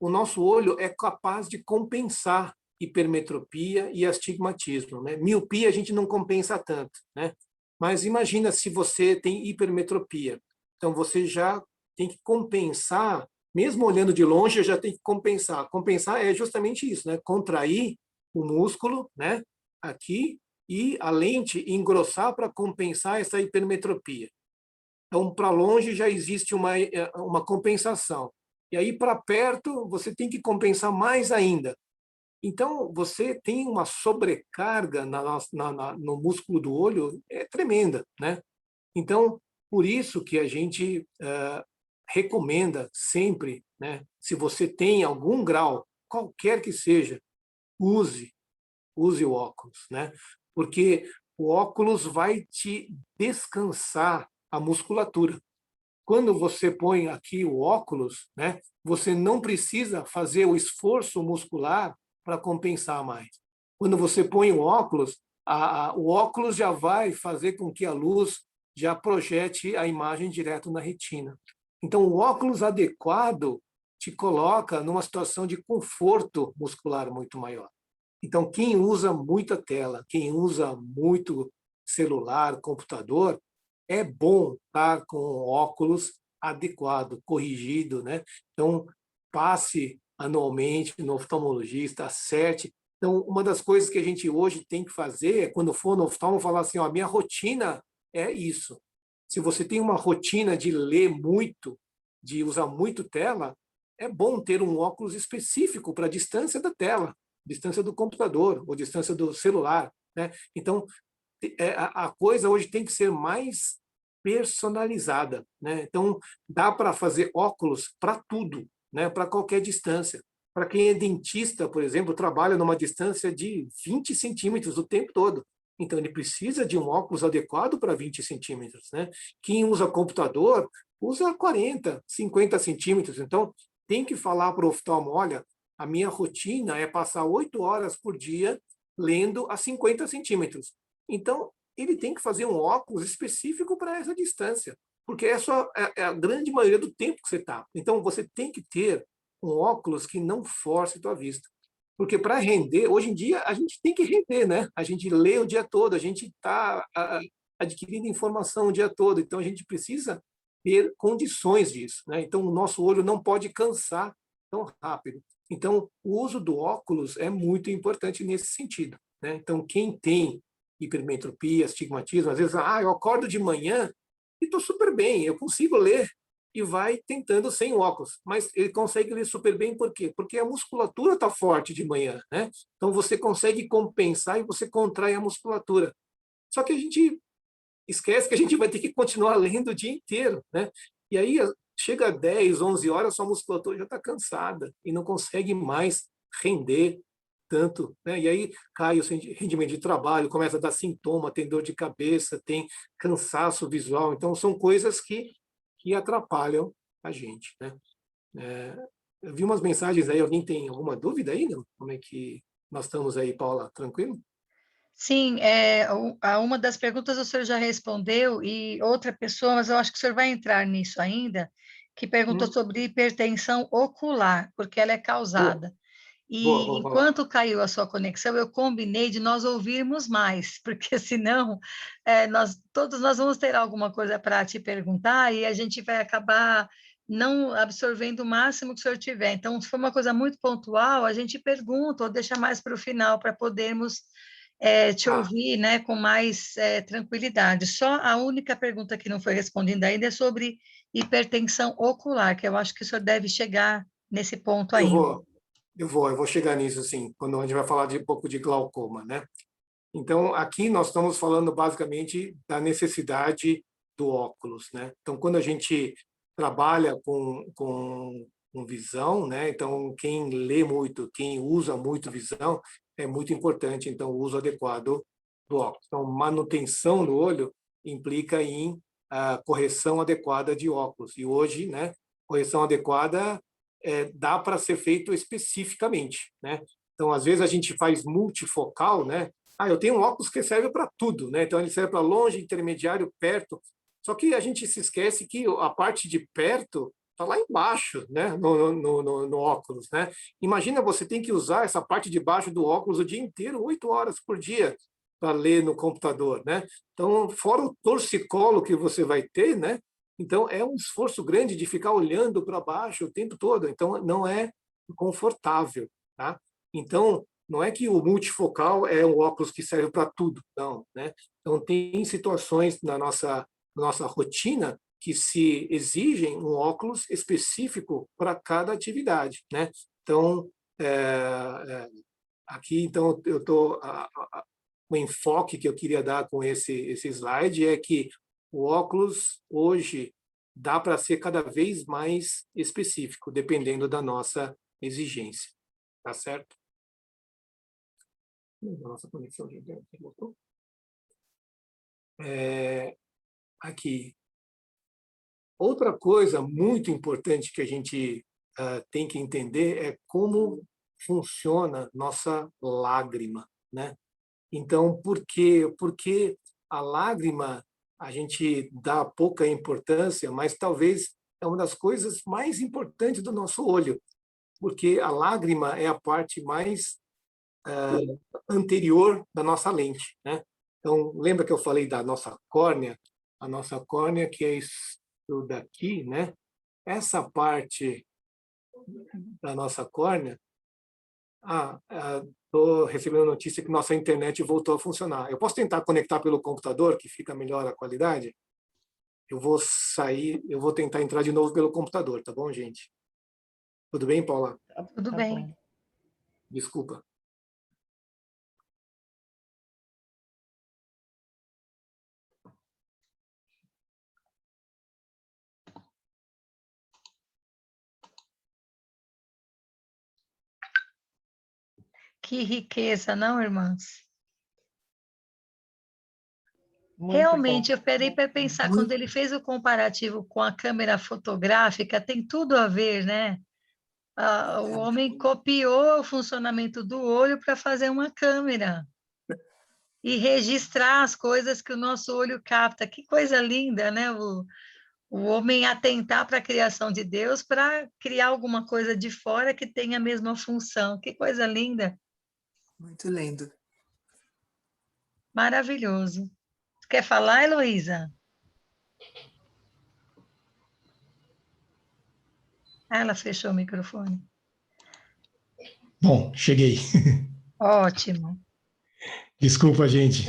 o nosso olho é capaz de compensar hipermetropia e astigmatismo, né? Miopia a gente não compensa tanto, né? Mas imagina se você tem hipermetropia. Então, você já tem que compensar, mesmo olhando de longe, já tem que compensar. Compensar é justamente isso, né? Contrair o músculo, né? Aqui, e a lente engrossar para compensar essa hipermetropia. Então, para longe já existe uma compensação. E aí, para perto, você tem que compensar mais ainda. Então, você tem uma sobrecarga no músculo do olho tremenda, né? Então, por isso que a gente recomenda sempre, né? Se você tem algum grau, qualquer que seja, use o óculos, né? Porque o óculos vai te descansar a musculatura. Quando você põe aqui o óculos, né, você não precisa fazer o esforço muscular para compensar mais. Quando você põe o óculos já vai fazer com que a luz já projete a imagem direto na retina. Então, o óculos adequado te coloca numa situação de conforto muscular muito maior. Então, quem usa muita tela, quem usa muito celular, computador, é bom estar com óculos adequado, corrigido, né? Então, passe anualmente no oftalmologista, acerte. Então, uma das coisas que a gente hoje tem que fazer é, quando for no oftalmo, falar assim, ó, a minha rotina é isso. Se você tem uma rotina de ler muito, de usar muito tela, é bom ter um óculos específico para a distância da tela, distância do computador ou distância do celular, né? Então, a coisa hoje tem que ser mais personalizada, né? Então, dá para fazer óculos para tudo, né? Para qualquer distância. Para quem é dentista, por exemplo, trabalha numa distância de 20 centímetros o tempo todo. Então, ele precisa de um óculos adequado para 20 centímetros, né? Quem usa computador, usa 40, 50 centímetros. Então, tem que falar para o oftalmo, olha, a minha rotina é passar 8 horas por dia lendo a 50 centímetros. Então, ele tem que fazer um óculos específico para essa distância, porque essa é a grande maioria do tempo que você está. Então, você tem que ter um óculos que não force a tua vista. Porque para render, hoje em dia, a gente tem que render, né? A gente lê o dia todo, a gente está adquirindo informação o dia todo, então a gente precisa ter condições disso, né? Então, o nosso olho não pode cansar tão rápido. Então, o uso do óculos é muito importante nesse sentido, né? Então, quem tem hipermetropia, astigmatismo, às vezes, eu acordo de manhã e estou super bem, eu consigo ler, e vai tentando sem óculos, mas ele consegue ler super bem, por quê? Porque a musculatura está forte de manhã, né? Então você consegue compensar e você contrai a musculatura. Só que a gente esquece que a gente vai ter que continuar lendo o dia inteiro, né? E aí chega a 10, 11 horas, sua musculatura já está cansada e não consegue mais render tanto, né? E aí cai o rendimento de trabalho, começa a dar sintoma, tem dor de cabeça, tem cansaço visual. Então são coisas que atrapalham a gente, né? Eu vi umas mensagens aí, alguém tem alguma dúvida aí, não? Como é que nós estamos aí, Paula? Tranquilo? Sim, a uma das perguntas o senhor já respondeu, e outra pessoa, mas eu acho que o senhor vai entrar nisso ainda, que perguntou sobre hipertensão ocular, porque ela é causada. E enquanto caiu a sua conexão, eu combinei de nós ouvirmos mais, porque senão todos nós vamos ter alguma coisa para te perguntar e a gente vai acabar não absorvendo o máximo que o senhor tiver. Então, se for uma coisa muito pontual, a gente pergunta ou deixa mais para o final para podermos te ouvir, né, com mais tranquilidade. Só a única pergunta que não foi respondida ainda é sobre hipertensão ocular, que eu acho que o senhor deve chegar nesse ponto ainda. Eu vou chegar nisso, sim, quando a gente vai falar de um pouco de glaucoma, né? Então, aqui nós estamos falando basicamente da necessidade do óculos, né? Então, quando a gente trabalha com visão, né? Então, quem lê muito, quem usa muito visão, é muito importante, então, o uso adequado do óculos. Então, manutenção do olho implica em correção adequada de óculos. E hoje, né, correção adequada dá para ser feito especificamente, né? Então, às vezes a gente faz multifocal, né? Eu tenho um óculos que serve para tudo, né? Então ele serve para longe, intermediário, perto. Só que a gente se esquece que a parte de perto está lá embaixo, né? No óculos, né? Imagina, você tem que usar essa parte de baixo do óculos o dia inteiro, 8 horas por dia, para ler no computador, né? Então, fora o torcicolo que você vai ter, né? Então, é um esforço grande de ficar olhando para baixo o tempo todo. Então, não é confortável, tá? Então, não é que o multifocal é um óculos que serve para tudo, não, né? Então, tem situações na nossa rotina que se exigem um óculos específico para cada atividade, né? Então, aqui, então, eu estou... O enfoque que eu queria dar com esse slide é que o óculos, hoje, dá para ser cada vez mais específico, dependendo da nossa exigência. Tá certo? A nossa conexão de internet voltou. Aqui. Outra coisa muito importante que a gente tem que entender é como funciona nossa lágrima, né? Então, por quê? Porque a lágrima a gente dá pouca importância, mas talvez é uma das coisas mais importantes do nosso olho, porque a lágrima é a parte mais anterior da nossa lente, né? Então, lembra que eu falei da nossa córnea? A nossa córnea, que é isso daqui, né? Essa parte da nossa córnea... Estou recebendo notícia que nossa internet voltou a funcionar. Eu posso tentar conectar pelo computador, que fica melhor a qualidade? Eu vou sair, eu vou tentar entrar de novo pelo computador, tá bom, gente? Tudo bem, Paula? Tudo bem. Bom. Desculpa. Que riqueza, não, irmãs? Muito Realmente, bom. eu parei para pensar, quando ele fez o comparativo com a câmera fotográfica, tem tudo a ver, né? O homem copiou o funcionamento do olho para fazer uma câmera e registrar as coisas que o nosso olho capta. Que coisa linda, né? O homem atentar para a criação de Deus para criar alguma coisa de fora que tenha a mesma função. Que coisa linda. Muito lindo. Maravilhoso. Quer falar, Heloísa? Ela fechou o microfone. Bom, cheguei. Ótimo. Desculpa, gente.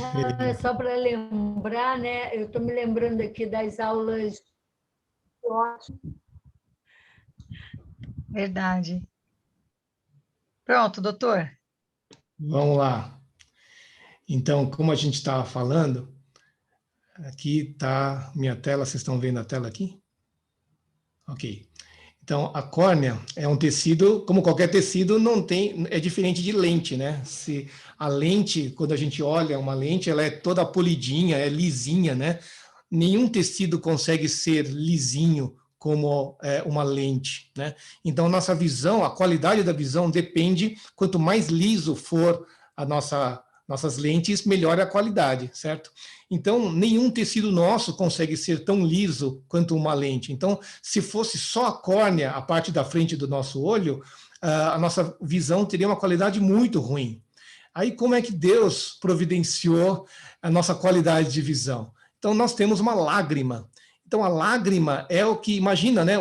Só para lembrar, né? Eu estou me lembrando aqui das aulas. Verdade. Pronto, doutor. Vamos lá. Então, como a gente estava falando, aqui está minha tela, vocês estão vendo a tela aqui? Ok. Então, a córnea é um tecido, como qualquer tecido, não tem, é diferente de lente, né? Se a lente, quando a gente olha uma lente, ela é toda polidinha, é lisinha, né? Nenhum tecido consegue ser lisinho como uma lente, né? Então, nossa visão, a qualidade da visão depende, quanto mais liso for a nossas lentes, melhor a qualidade, certo? Então, nenhum tecido nosso consegue ser tão liso quanto uma lente. Então, se fosse só a córnea, a parte da frente do nosso olho, a nossa visão teria uma qualidade muito ruim. Aí, como é que Deus providenciou a nossa qualidade de visão? Então, nós temos uma lágrima. Então, a lágrima é o que, imagina, né,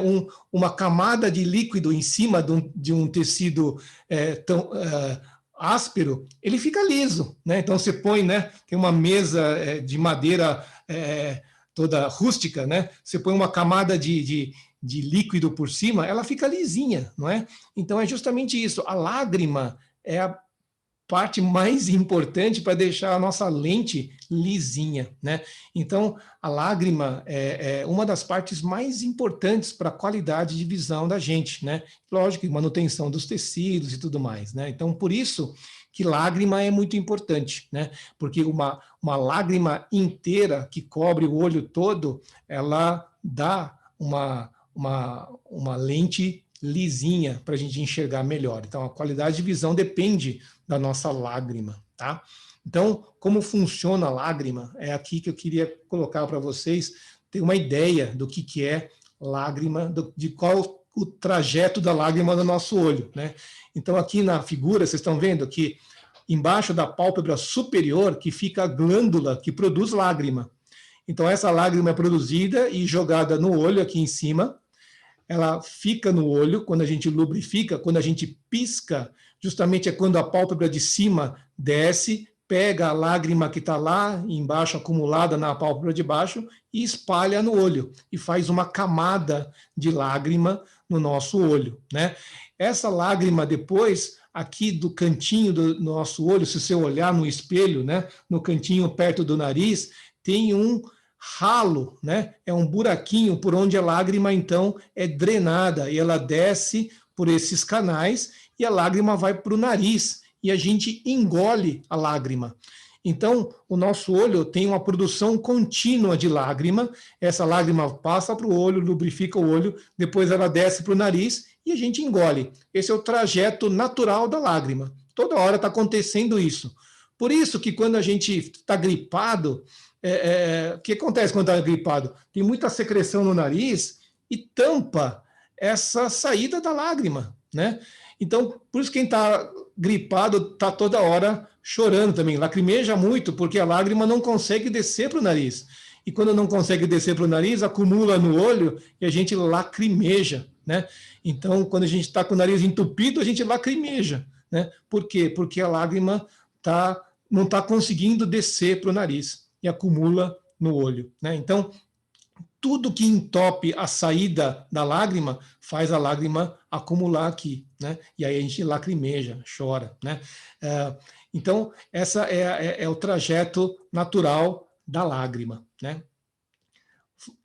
uma camada de líquido em cima de um tecido áspero, ele fica liso, né? Então você põe, né? Tem uma mesa de madeira toda rústica, né? Você põe uma camada de líquido por cima, ela fica lisinha, não é? Então é justamente isso. A lágrima é a parte mais importante para deixar a nossa lente lisinha, né? Então, a lágrima é uma das partes mais importantes para a qualidade de visão da gente, né? Lógico, manutenção dos tecidos e tudo mais, né? Então, por isso que lágrima é muito importante, né? Porque uma lágrima inteira que cobre o olho todo, ela dá uma lente lisinha para a gente enxergar melhor. Então, a qualidade de visão depende da nossa lágrima, tá? Então, como funciona a lágrima? É aqui que eu queria colocar para vocês ter uma ideia do que é lágrima, de qual o trajeto da lágrima do nosso olho, né? Então, aqui na figura, vocês estão vendo que embaixo da pálpebra superior que fica a glândula que produz lágrima. Então, essa lágrima é produzida e jogada no olho aqui em cima. Ela fica no olho quando a gente lubrifica, quando a gente pisca, justamente é quando a pálpebra de cima desce, pega a lágrima que está lá embaixo, acumulada na pálpebra de baixo, e espalha no olho, e faz uma camada de lágrima no nosso olho, né? Essa lágrima depois aqui do cantinho do nosso olho, se você olhar no espelho, né, no cantinho perto do nariz, tem um ralo, né? É um buraquinho por onde a lágrima, então, é drenada, e ela desce por esses canais, e a lágrima vai para o nariz, e a gente engole a lágrima. Então, o nosso olho tem uma produção contínua de lágrima, essa lágrima passa para o olho, lubrifica o olho, depois ela desce para o nariz, e a gente engole. Esse é o trajeto natural da lágrima. Toda hora está acontecendo isso. Por isso que quando a gente está gripado, o que acontece quando está gripado? Tem muita secreção no nariz e tampa essa saída da lágrima, né? Então, por isso quem está gripado está toda hora chorando também, lacrimeja muito, porque a lágrima não consegue descer para o nariz. E quando não consegue descer para o nariz, acumula no olho e a gente lacrimeja, né? Então, quando a gente está com o nariz entupido, a gente lacrimeja, né? Por quê? Porque a lágrima não está conseguindo descer para o nariz e acumula no olho, né? Então, tudo que entope a saída da lágrima faz a lágrima acumular aqui, né? E aí a gente lacrimeja, chora, né? Então, essa é o trajeto natural da lágrima, né?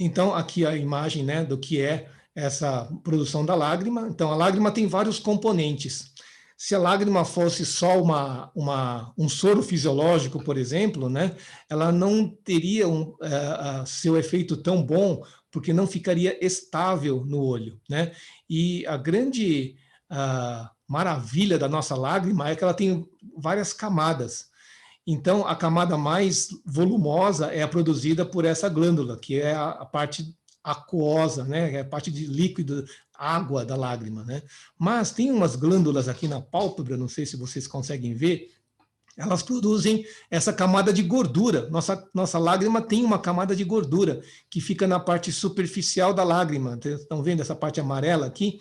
Então, aqui a imagem, né, do que é essa produção da lágrima. Então, a lágrima tem vários componentes. Se a lágrima fosse só um soro fisiológico, por exemplo, né, ela não teria seu efeito tão bom, porque não ficaria estável no olho, né? E a grande maravilha da nossa lágrima é que ela tem várias camadas. Então, a camada mais volumosa é a produzida por essa glândula, que é a parte aquosa, né? É a parte de líquido, água da lágrima, né? Mas tem umas glândulas aqui na pálpebra, não sei se vocês conseguem ver, elas produzem essa camada de gordura. Nossa lágrima tem uma camada de gordura que fica na parte superficial da lágrima. Estão vendo essa parte amarela aqui?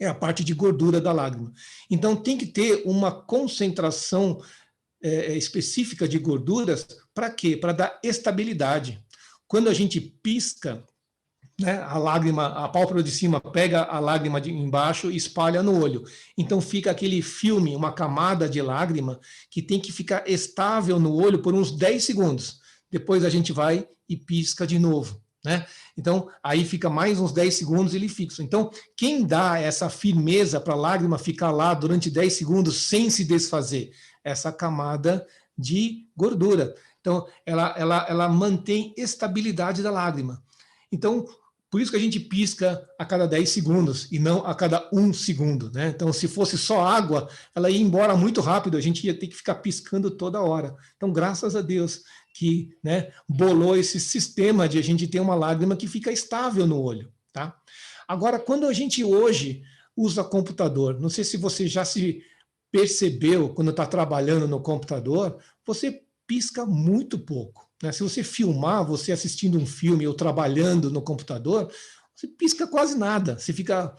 É a parte de gordura da lágrima. Então, tem que ter uma concentração específica de gorduras. Para quê? Para dar estabilidade. Quando a gente pisca, né, a lágrima, a pálpebra de cima pega a lágrima de embaixo e espalha no olho. Então fica aquele filme, uma camada de lágrima que tem que ficar estável no olho por uns 10 segundos. Depois a gente vai e pisca de novo, né? Então aí fica mais uns 10 segundos e ele fixa. Então quem dá essa firmeza para a lágrima ficar lá durante 10 segundos sem se desfazer? Essa camada de gordura. Então ela mantém estabilidade da lágrima. Então, por isso que a gente pisca a cada 10 segundos e não a cada 1 segundo, né? Então, se fosse só água, ela ia embora muito rápido, a gente ia ter que ficar piscando toda hora. Então, graças a Deus que, né, bolou esse sistema de a gente ter uma lágrima que fica estável no olho, tá? Agora, quando a gente hoje usa computador, não sei se você já se percebeu quando está trabalhando no computador, você pisca muito pouco. Se você filmar, você assistindo um filme ou trabalhando no computador, você pisca quase nada, você fica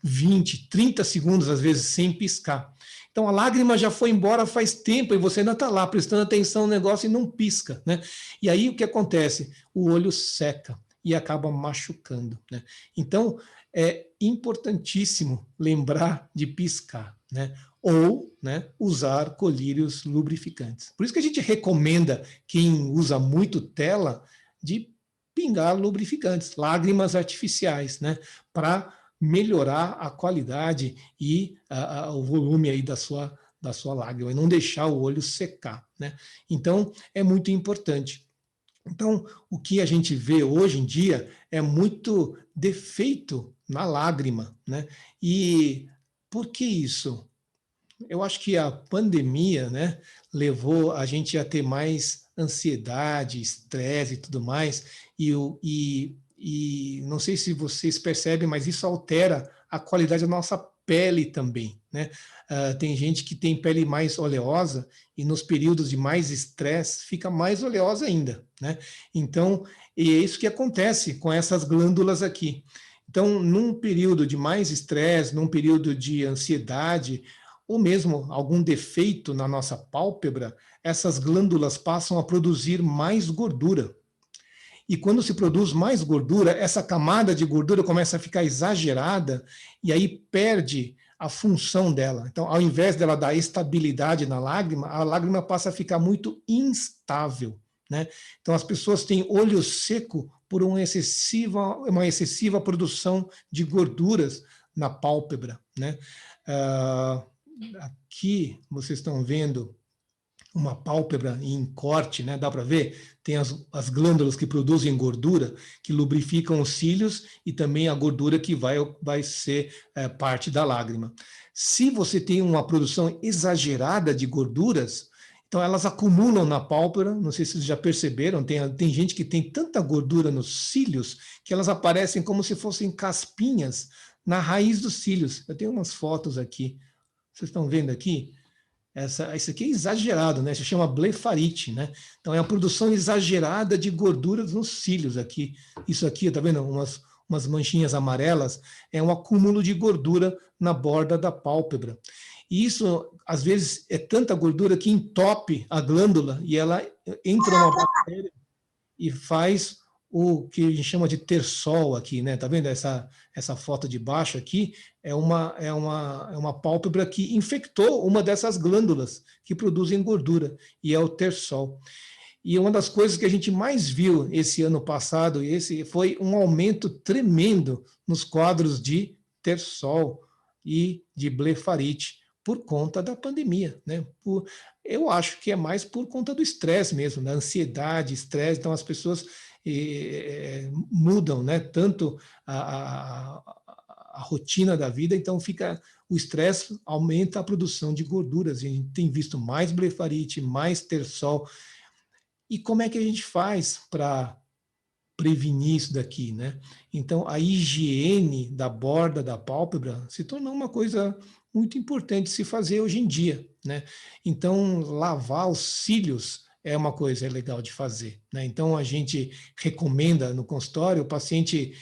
20, 30 segundos, às vezes, sem piscar. Então, a lágrima já foi embora faz tempo e você ainda está lá prestando atenção no negócio e não pisca, né? E aí, o que acontece? O olho seca e acaba machucando, né? Então, é importantíssimo lembrar de piscar, né? Ou, né, usar colírios lubrificantes. Por isso que a gente recomenda quem usa muito tela de pingar lubrificantes, lágrimas artificiais, né, para melhorar a qualidade e o volume aí da sua lágrima, e não deixar o olho secar, né? Então, é muito importante. Então, o que a gente vê hoje em dia é muito defeito na lágrima, né? E por que isso? Eu acho que a pandemia, né, levou a gente a ter mais ansiedade, estresse e tudo mais, e não sei se vocês percebem, mas isso altera a qualidade da nossa pele também, né? Tem gente que tem pele mais oleosa e nos períodos de mais estresse fica mais oleosa ainda, né? Então, e é isso que acontece com essas glândulas aqui. Então, num período de mais estresse, num período de ansiedade, ou mesmo algum defeito na nossa pálpebra, essas glândulas passam a produzir mais gordura. E quando se produz mais gordura, essa camada de gordura começa a ficar exagerada e aí perde a função dela. Então, ao invés dela dar estabilidade na lágrima, a lágrima passa a ficar muito instável, né? Então, as pessoas têm olho seco por uma excessiva produção de gorduras na pálpebra, né? Aqui, vocês estão vendo uma pálpebra em corte, né? Dá para ver? Tem as glândulas que produzem gordura, que lubrificam os cílios, e também a gordura que vai ser parte da lágrima. Se você tem uma produção exagerada de gorduras, então elas acumulam na pálpebra, não sei se vocês já perceberam, tem gente que tem tanta gordura nos cílios que elas aparecem como se fossem caspinhas na raiz dos cílios. Eu tenho umas fotos aqui, vocês estão vendo aqui? Isso aqui é exagerado, né? Se chama blefarite, né? Então é a produção exagerada de gorduras nos cílios aqui. Isso aqui, tá vendo? Umas manchinhas amarelas, é um acúmulo de gordura na borda da pálpebra. E isso, às vezes, é tanta gordura que entope a glândula e ela entra uma bactéria e faz o que a gente chama de tersol aqui, né? Tá vendo essa foto de baixo aqui? É uma pálpebra que infectou uma dessas glândulas que produzem gordura, e é o tersol. E uma das coisas que a gente mais viu esse ano passado, foi um aumento tremendo nos quadros de tersol e de blefarite, por conta da pandemia, né? Eu acho que é mais por conta do estresse mesmo, da ansiedade, estresse. Então as pessoas mudam, né? Tanto a rotina da vida, então o estresse aumenta a produção de gorduras. A gente tem visto mais blefarite, mais tersol. E como é que a gente faz para prevenir isso daqui, né? Então, a higiene da borda da pálpebra se tornou uma coisa muito importante de se fazer hoje em dia, né? Então, lavar os cílios é uma coisa legal de fazer, né? Então, a gente recomenda no consultório o paciente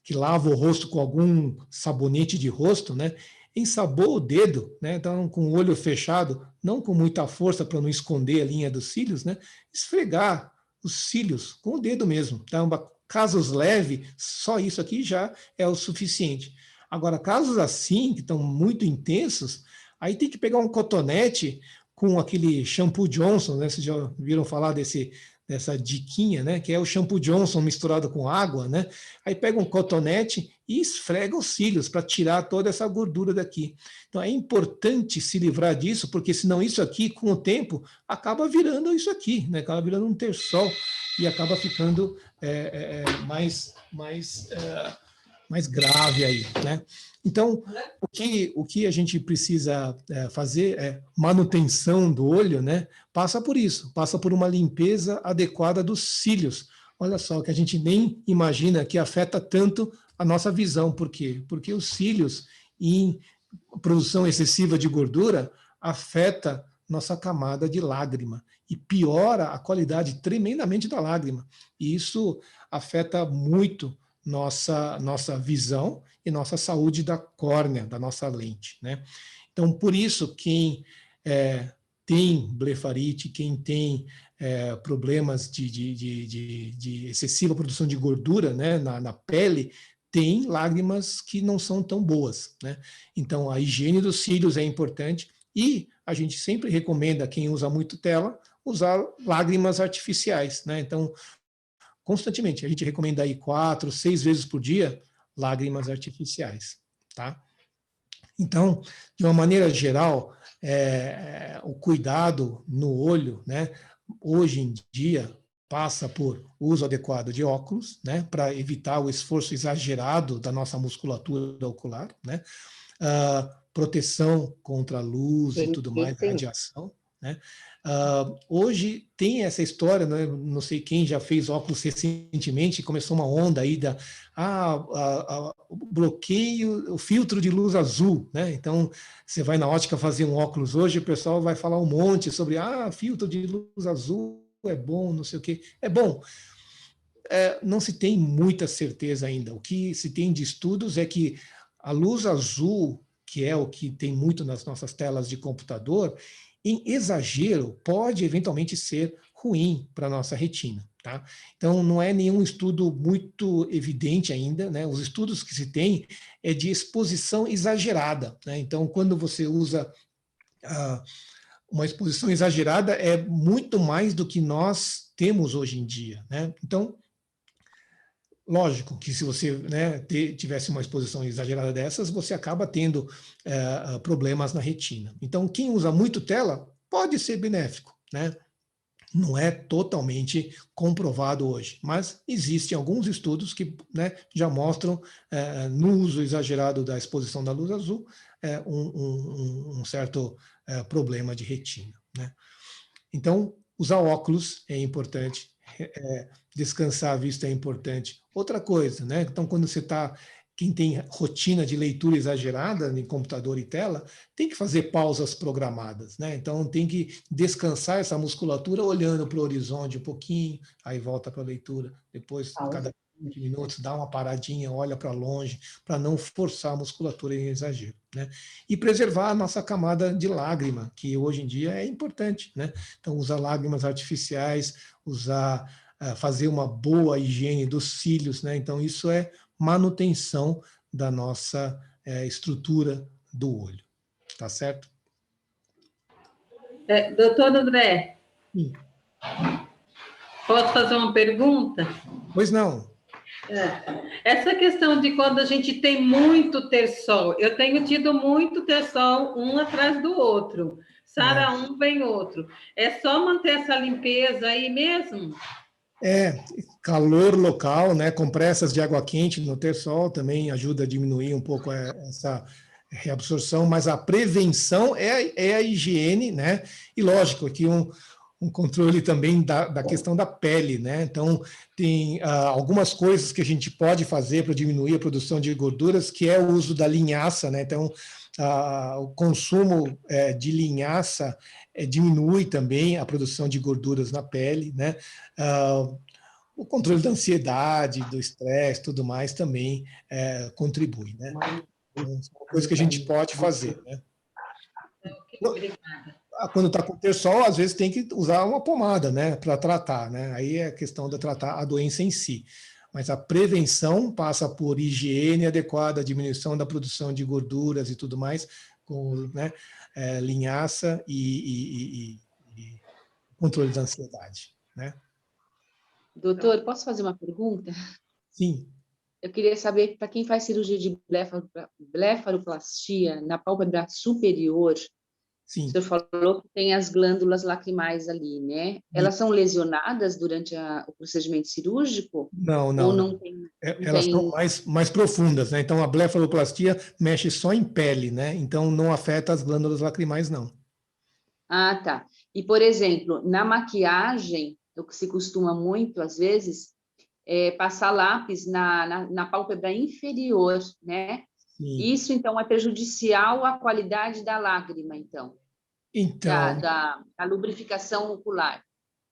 que lava o rosto com algum sabonete de rosto, né? Ensaboa o dedo, né? Então, com o olho fechado, não com muita força para não esconder a linha dos cílios, né? Esfregar os cílios com o dedo mesmo. Então, casos leves, só isso aqui já é o suficiente. Agora, casos assim, que estão muito intensos, aí tem que pegar um cotonete com aquele shampoo Johnson, né? Vocês já viram falar dessa diquinha, né? Que é o shampoo Johnson misturado com água, né? Aí pega um cotonete e esfrega os cílios para tirar toda essa gordura daqui. Então é importante se livrar disso, porque senão isso aqui, com o tempo, acaba virando isso aqui, né? Acaba virando um tersol e acaba ficando mais grave aí, né? Então, o que a gente precisa fazer é manutenção do olho, né? Passa por isso, passa por uma limpeza adequada dos cílios. Olha só, que a gente nem imagina que afeta tanto a nossa visão. Por quê? Porque os cílios, em produção excessiva de gordura, afeta nossa camada de lágrima e piora a qualidade tremendamente da lágrima. E isso afeta muito nossa visão e nossa saúde da córnea, da nossa lente, né? Então, por isso, quem tem blefarite, quem tem problemas de excessiva produção de gordura, né, na pele, tem lágrimas que não são tão boas, né? Então, a higiene dos cílios é importante e a gente sempre recomenda, quem usa muito tela, usar lágrimas artificiais, né? Então, constantemente, a gente recomenda aí 4, 6 vezes por dia, lágrimas artificiais, tá? Então, de uma maneira geral, o cuidado no olho, né, hoje em dia, passa por uso adequado de óculos, né, para evitar o esforço exagerado da nossa musculatura ocular, né, proteção contra a luz e tudo mais, radiação, né. Hoje tem essa história, né, não sei quem já fez óculos recentemente, começou uma onda aí o bloqueio, o filtro de luz azul, né? Então, você vai na ótica fazer um óculos hoje, o pessoal vai falar um monte sobre filtro de luz azul é bom, não sei o quê. É bom. Não se tem muita certeza ainda. O que se tem de estudos é que a luz azul, que é o que tem muito nas nossas telas de computador, em exagero, pode eventualmente ser ruim para a nossa retina, Tá? Então, não é nenhum estudo muito evidente ainda, né? Os estudos que se tem é de exposição exagerada, né? Então, quando você usa uma exposição exagerada, é muito mais do que nós temos hoje em dia, né? Então, lógico que se você, né, tivesse uma exposição exagerada dessas, você acaba tendo problemas na retina. Então, quem usa muito tela pode ser benéfico, né? Não é totalmente comprovado hoje, mas existem alguns estudos que, né, já mostram, no uso exagerado da exposição da luz azul, um certo problema de retina, né? Então, usar óculos é importante, descansar a vista é importante. Outra coisa, né? Então, quando você está, quem tem rotina de leitura exagerada em computador e tela, tem que fazer pausas programadas, né? Então, tem que descansar essa musculatura olhando para o horizonte um pouquinho, aí volta para a leitura, depois, cada 20 minutos, dá uma paradinha, olha para longe, para não forçar a musculatura em exagero, né? E preservar a nossa camada de lágrima, que hoje em dia é importante, né? Então, usar lágrimas artificiais, fazer uma boa higiene dos cílios, né? Então, isso é manutenção da nossa estrutura do olho, tá certo? Doutor André, Sim. posso fazer uma pergunta? Pois não. Essa questão de quando a gente tem muito terçol, eu tenho tido muito terçol um atrás do outro, sara um, vem outro. É só manter essa limpeza aí mesmo? Calor local, né? Compressas de água quente no terçol também ajuda a diminuir um pouco essa reabsorção, mas a prevenção é a higiene, né? E lógico, aqui um controle também da questão da pele, né? Então, tem algumas coisas que a gente pode fazer para diminuir a produção de gorduras, que é o uso da linhaça, né? Então, o consumo de linhaça diminui também a produção de gorduras na pele, né? O controle da ansiedade, do estresse, tudo mais também contribui, né? Então, é uma coisa que a gente pode fazer, né? Quando está com terçol, às vezes tem que usar uma pomada, né, para tratar, né? Aí é questão de tratar a doença em si. Mas a prevenção passa por higiene adequada, diminuição da produção de gorduras e tudo mais, com, né, linhaça e controle da ansiedade, né? Doutor, posso fazer uma pergunta? Sim. Eu queria saber, para quem faz cirurgia de blefaroplastia na pálpebra superior, sim. O senhor falou que tem as glândulas lacrimais ali, né? Elas são lesionadas durante o procedimento cirúrgico? Não, Ou não. não tem, elas são mais profundas, né? Então, a blefaroplastia mexe só em pele, né? Então, não afeta as glândulas lacrimais, não. Ah, tá. E, por exemplo, na maquiagem, o que se costuma muito, às vezes, é passar lápis na pálpebra inferior, né? Sim. Isso, então, é prejudicial à qualidade da lágrima, então? Então... Da lubrificação ocular?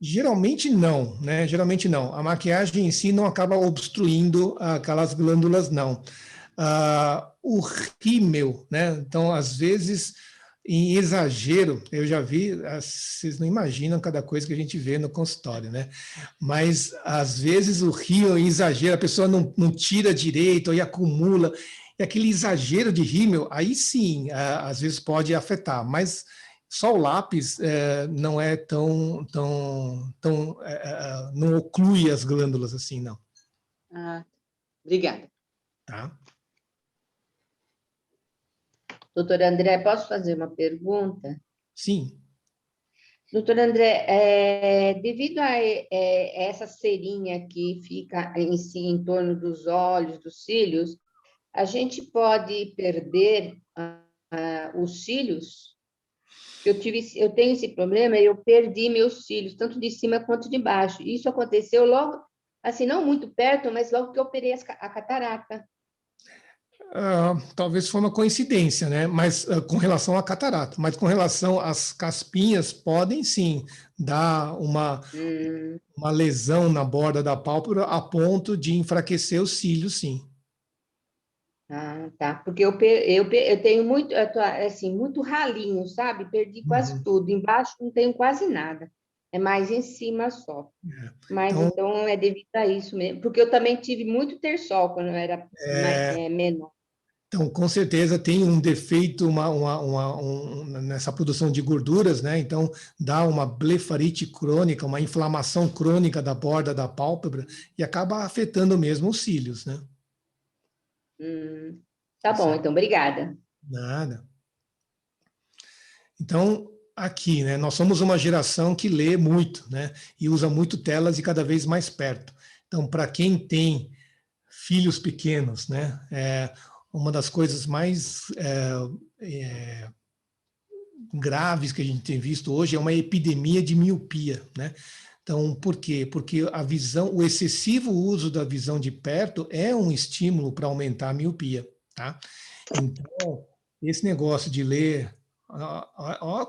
Geralmente não, né? Geralmente não. A maquiagem em si não acaba obstruindo aquelas glândulas, não. O rímel, né? Então, às vezes, em exagero, eu já vi, vocês não imaginam cada coisa que a gente vê no consultório, né? Mas, às vezes, o rímel em exagero, a pessoa não tira direito, aí acumula, e aquele exagero de rímel, aí sim, às vezes pode afetar, mas só o lápis não é não oclui as glândulas assim, não. Ah, obrigada. Tá. Doutor André, posso fazer uma pergunta? Sim. Doutor André, devido a essa cerinha que fica em torno dos olhos, dos cílios, a gente pode perder os cílios? Eu tenho esse problema, eu perdi meus cílios, tanto de cima quanto de baixo. Isso aconteceu logo, assim, não muito perto, mas logo que eu operei a catarata. Talvez foi uma coincidência, né? Mas com relação à catarata, mas com relação às caspinhas, podem sim dar uma lesão na borda da pálpebra a ponto de enfraquecer os cílios, sim. Ah, tá. Porque eu tenho muito ralinho, sabe? Perdi quase tudo. Embaixo não tenho quase nada. É mais em cima só. Mas Então, então é devido a isso mesmo. Porque eu também tive muito terçol quando eu era menor. Então, com certeza tem um defeito nessa produção de gorduras, né? Então, dá uma blefarite crônica, uma inflamação crônica da borda da pálpebra e acaba afetando mesmo os cílios, né? Tá bom, então, obrigada. Nada. Então, aqui, né? Nós somos uma geração que lê muito, né? E usa muito telas e cada vez mais perto. Então, para quem tem filhos pequenos, né? Uma das coisas mais graves que a gente tem visto hoje é uma epidemia de miopia, né? Então, por quê? Porque a visão, o excessivo uso da visão de perto é um estímulo para aumentar a miopia, tá? Então, esse negócio de ler,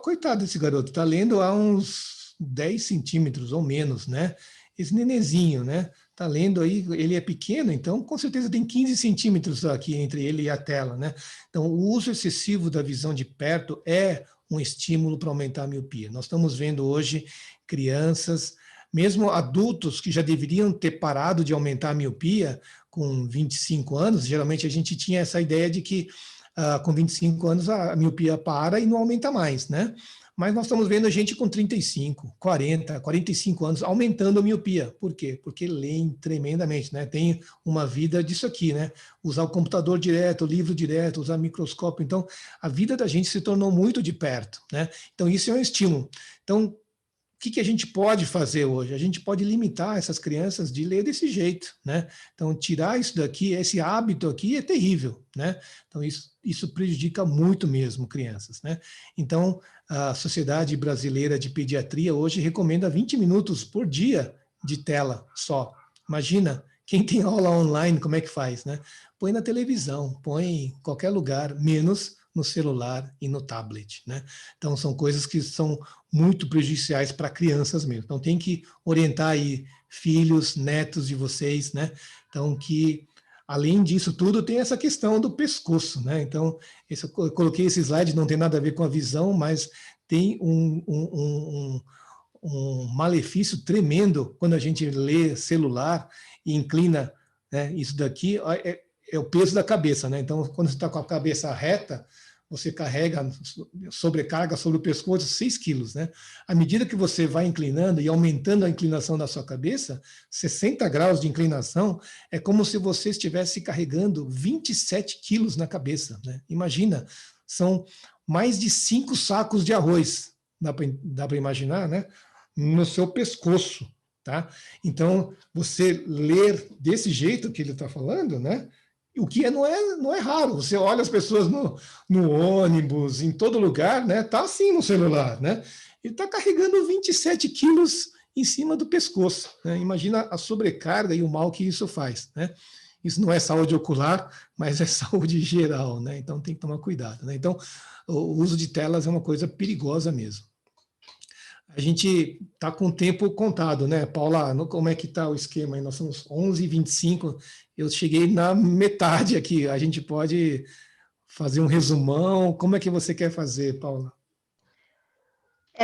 coitado desse garoto, está lendo a uns 10 centímetros ou menos, né? Esse nenenzinho, né? Está lendo aí, ele é pequeno, então com certeza tem 15 centímetros aqui entre ele e a tela, né? Então, o uso excessivo da visão de perto é um estímulo para aumentar a miopia. Nós estamos vendo hoje crianças, mesmo adultos que já deveriam ter parado de aumentar a miopia com 25 anos, geralmente a gente tinha essa ideia de que com 25 anos a miopia para e não aumenta mais, né? Mas nós estamos vendo a gente com 35, 40, 45 anos aumentando a miopia. Por quê? Porque leem tremendamente, né? Tem uma vida disso aqui, né? Usar o computador direto, o livro direto, usar microscópio. Então, a vida da gente se tornou muito de perto, né? Então, isso é um estímulo. Então, o que a gente pode fazer hoje? A gente pode limitar essas crianças de ler desse jeito, né? Então, tirar isso daqui, esse hábito aqui é terrível, né? Então, isso prejudica muito mesmo crianças, né? Então, a Sociedade Brasileira de Pediatria hoje recomenda 20 minutos por dia de tela só. Imagina, quem tem aula online, como é que faz, né? Põe na televisão, põe em qualquer lugar, menos no celular e no tablet, né? Então, são coisas que são muito prejudiciais para crianças mesmo. Então, tem que orientar aí filhos, netos de vocês, né? Então, que além disso tudo, tem essa questão do pescoço, né? Então, eu coloquei esse slide, não tem nada a ver com a visão, mas tem um malefício tremendo quando a gente lê celular e inclina, né? Isso daqui é o peso da cabeça, né? Então, quando você está com a cabeça reta, você carrega, sobrecarga sobre o pescoço 6 quilos, né? À medida que você vai inclinando e aumentando a inclinação da sua cabeça, 60 graus de inclinação, é como se você estivesse carregando 27 quilos na cabeça, né? Imagina, são mais de 5 sacos de arroz, dá para imaginar, né? No seu pescoço, tá? Então, você ler desse jeito que ele está falando, né? O que não é raro. Você olha as pessoas no ônibus, em todo lugar, né? Tá assim no celular, né? Ele está carregando 27 quilos em cima do pescoço, né? Imagina a sobrecarga e o mal que isso faz, né? Isso não é saúde ocular, mas é saúde geral, né? Então tem que tomar cuidado, né? Então o uso de telas é uma coisa perigosa mesmo. A gente está com o tempo contado, né, Paula? Como é que está o esquema aí? Nós somos 11h25, eu cheguei na metade aqui. A gente pode fazer um resumão? Como é que você quer fazer, Paula?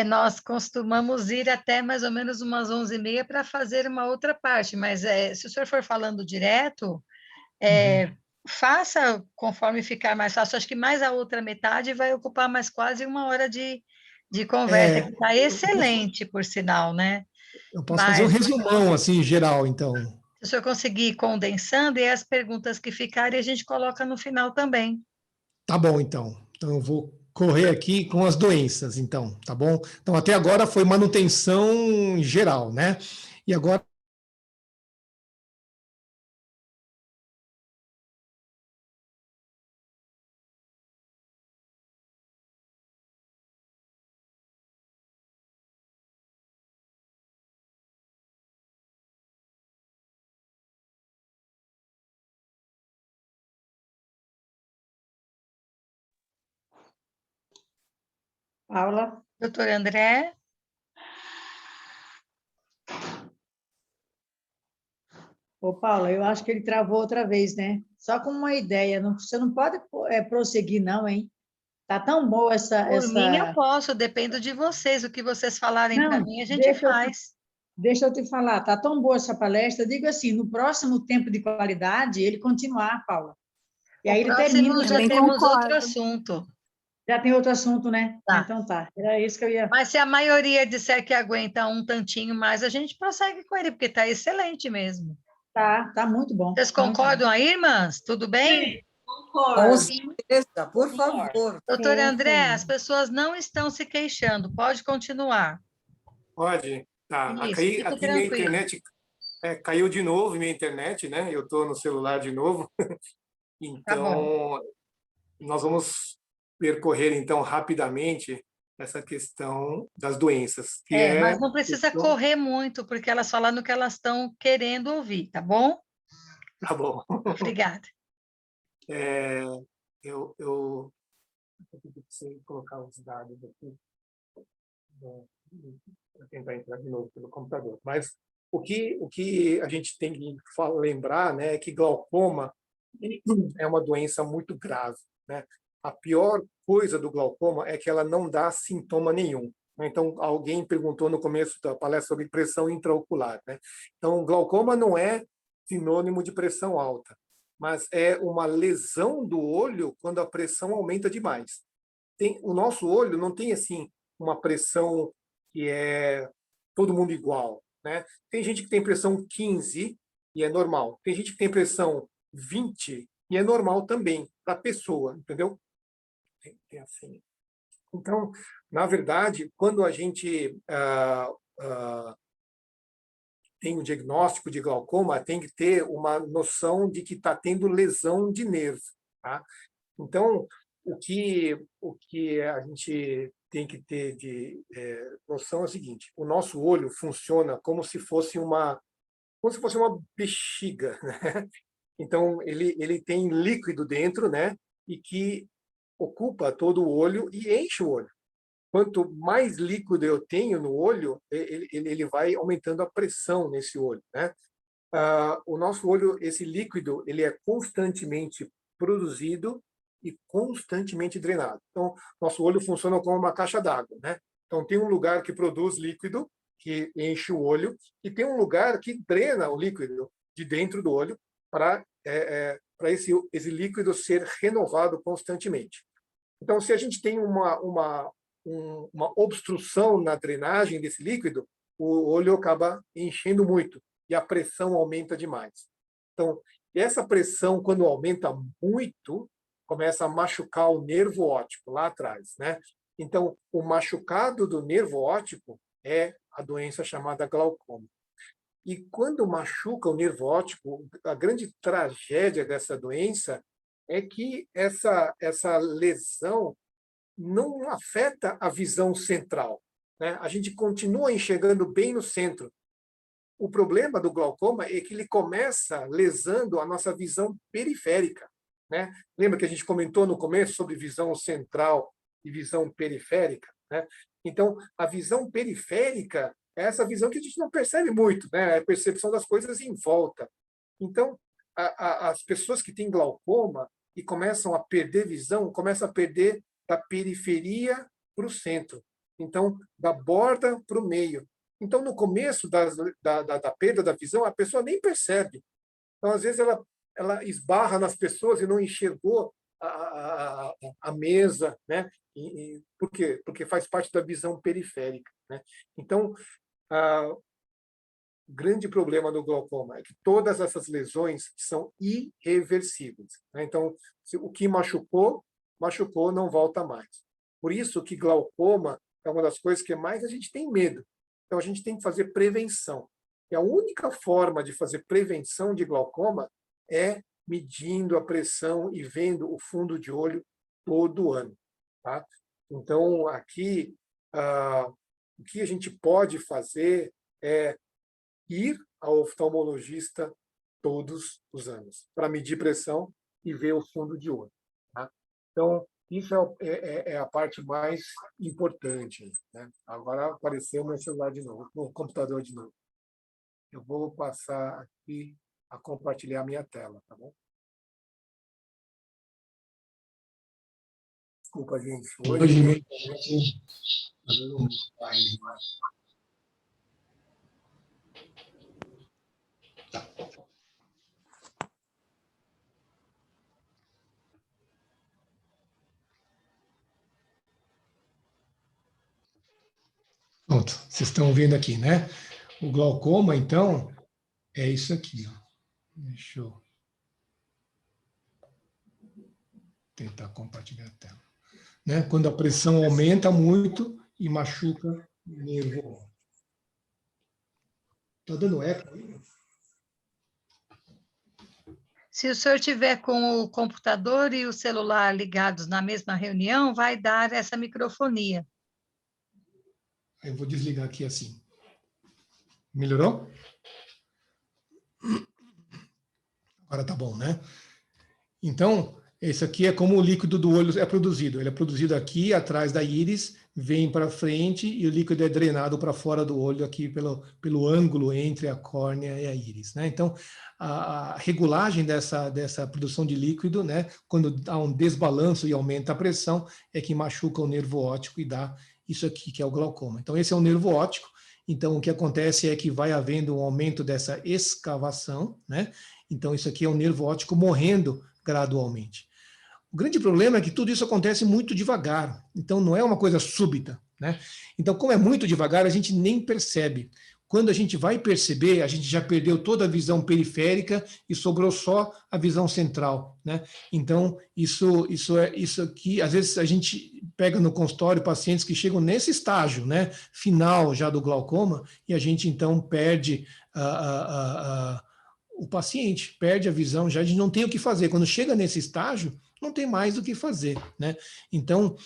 Nós costumamos ir até mais ou menos umas 11h30 para fazer uma outra parte, mas se o senhor for falando direto, faça conforme ficar mais fácil. Acho que mais a outra metade vai ocupar mais quase 1 hora de conversa, que está excelente, por sinal, né? Eu posso fazer um resumão, assim, em geral, então. Se o senhor conseguir ir condensando, e as perguntas que ficarem, a gente coloca no final também. Tá bom, então. Então, eu vou correr aqui com as doenças, então, tá bom? Então, até agora foi manutenção geral, né? E agora Paula? Doutor André? Ô, Paula, eu acho que ele travou outra vez, né? Só com uma ideia, você não pode prosseguir, não, hein? Tá tão boa essa... Por mim, eu essa... posso, dependo de vocês. O que vocês falarem para Não, mim, a gente faz. Deixa eu te falar, tá tão boa essa palestra. Digo assim, no próximo tempo de qualidade, ele continuar, Paula. E aí O ele próximo termina. já temos outro assunto. Já tem outro assunto, né? Tá. Ah, então tá. Era isso que eu ia... Mas se a maioria disser que aguenta um tantinho mais, a gente prossegue com ele, porque está excelente mesmo. Tá muito bom. Vocês concordam aí, irmãs? Tudo bem? Sim, concordo. Com certeza, por favor. Doutora André, as pessoas não estão se queixando. Pode continuar. Pode. Tá. Isso, Aqui, fique minha tranquilo. internet caiu de novo, minha internet, né? Eu estou no celular de novo. Tá bom. Então, nós vamos percorrer, então, rapidamente essa questão das doenças. Mas não precisa correr muito, porque elas falando que elas estão querendo ouvir, tá bom? Tá bom. Obrigada. Eu preciso colocar os dados aqui para tentar entrar de novo pelo computador. Mas o que a gente tem que lembrar, né, é que glaucoma é uma doença muito grave, né? A pior coisa do glaucoma é que ela não dá sintoma nenhum. Então, alguém perguntou no começo da palestra sobre pressão intraocular, né? Então, glaucoma não é sinônimo de pressão alta, mas é uma lesão do olho quando a pressão aumenta demais. O nosso olho não tem assim uma pressão que é todo mundo igual, né? Tem gente que tem pressão 15 e é normal. Tem gente que tem pressão 20 e é normal também para a pessoa, entendeu? Tem assim. Então, na verdade, quando a gente tem um diagnóstico de glaucoma, tem que ter uma noção de que está tendo lesão de nervo, tá? Então, o que a gente tem que ter de noção é o seguinte: o nosso olho funciona como se fosse uma bexiga, né? Então, ele tem líquido dentro, né? E que ocupa todo o olho e enche o olho. Quanto mais líquido eu tenho no olho, ele vai aumentando a pressão nesse olho, né? O nosso olho, esse líquido, ele é constantemente produzido e constantemente drenado. Então, nosso olho funciona como uma caixa d'água, né? Então, tem um lugar que produz líquido, que enche o olho, e tem um lugar que drena o líquido de dentro do olho para esse líquido ser renovado constantemente. Então, se a gente tem uma obstrução na drenagem desse líquido, o olho acaba enchendo muito e a pressão aumenta demais. Então, essa pressão, quando aumenta muito, começa a machucar o nervo óptico lá atrás, né? Então, o machucado do nervo óptico é a doença chamada glaucoma. E quando machuca o nervo óptico, a grande tragédia dessa doença é que essa lesão não afeta a visão central, né? A gente continua enxergando bem no centro. O problema do glaucoma é que ele começa lesando a nossa visão periférica, né? Lembra que a gente comentou no começo sobre visão central e visão periférica, né? Então, a visão periférica é essa visão que a gente não percebe muito, né? É a percepção das coisas em volta. Então, as pessoas que têm glaucoma e começam a perder visão, começam a perder da periferia para o centro. Então, da borda para o meio. Então, no começo da perda da visão, a pessoa nem percebe. Então, às vezes, ela esbarra nas pessoas e não enxergou a mesa, né? Por quê? Porque faz parte da visão periférica, né? Então, o grande problema do glaucoma é que todas essas lesões são irreversíveis, né? Então, o que machucou, não volta mais. Por isso que glaucoma é uma das coisas que mais a gente tem medo. Então, a gente tem que fazer prevenção. E a única forma de fazer prevenção de glaucoma é medindo a pressão e vendo o fundo de olho todo ano, tá? Então, aqui, o que a gente pode fazer é ir ao oftalmologista todos os anos para medir pressão e ver o fundo de olho, tá? Então, isso é a parte mais importante, né? Agora apareceu o meu celular de novo, o computador de novo. Eu vou passar aqui a compartilhar a minha tela, tá bom? Desculpa, gente. Hoje mesmo a gente está dando um baile. Tá. Pronto, vocês estão vendo aqui, né? O glaucoma, então, é isso aqui. Ó. Deixa eu tentar compartilhar a tela. Né? Quando a pressão aumenta muito e machuca o nervo. Está dando eco aí? Se o senhor tiver com o computador e o celular ligados na mesma reunião, vai dar essa microfonia. Eu vou desligar aqui assim. Melhorou? Agora tá bom, né? Então, esse aqui é como o líquido do olho é produzido. Ele é produzido aqui, atrás da íris, vem para frente e o líquido é drenado para fora do olho, aqui pelo ângulo entre a córnea e a íris. Né? Então, a regulagem dessa produção de líquido, né, quando há um desbalanço e aumenta a pressão, é que machuca o nervo óptico e dá isso aqui, que é o glaucoma. Então, esse é o nervo óptico. Então, o que acontece é que vai havendo um aumento dessa escavação, né? Então, isso aqui é o nervo óptico morrendo gradualmente. O grande problema é que tudo isso acontece muito devagar, então não é uma coisa súbita, né? Então, como é muito devagar, a gente nem percebe. Quando a gente vai perceber, a gente já perdeu toda a visão periférica e sobrou só a visão central, né? Então, isso aqui, às vezes a gente pega no consultório pacientes que chegam nesse estágio, né, final já do glaucoma, e a gente então perde o paciente, perde a visão, já a gente não tem o que fazer. Quando chega nesse estágio, não tem mais o que fazer, né? Então,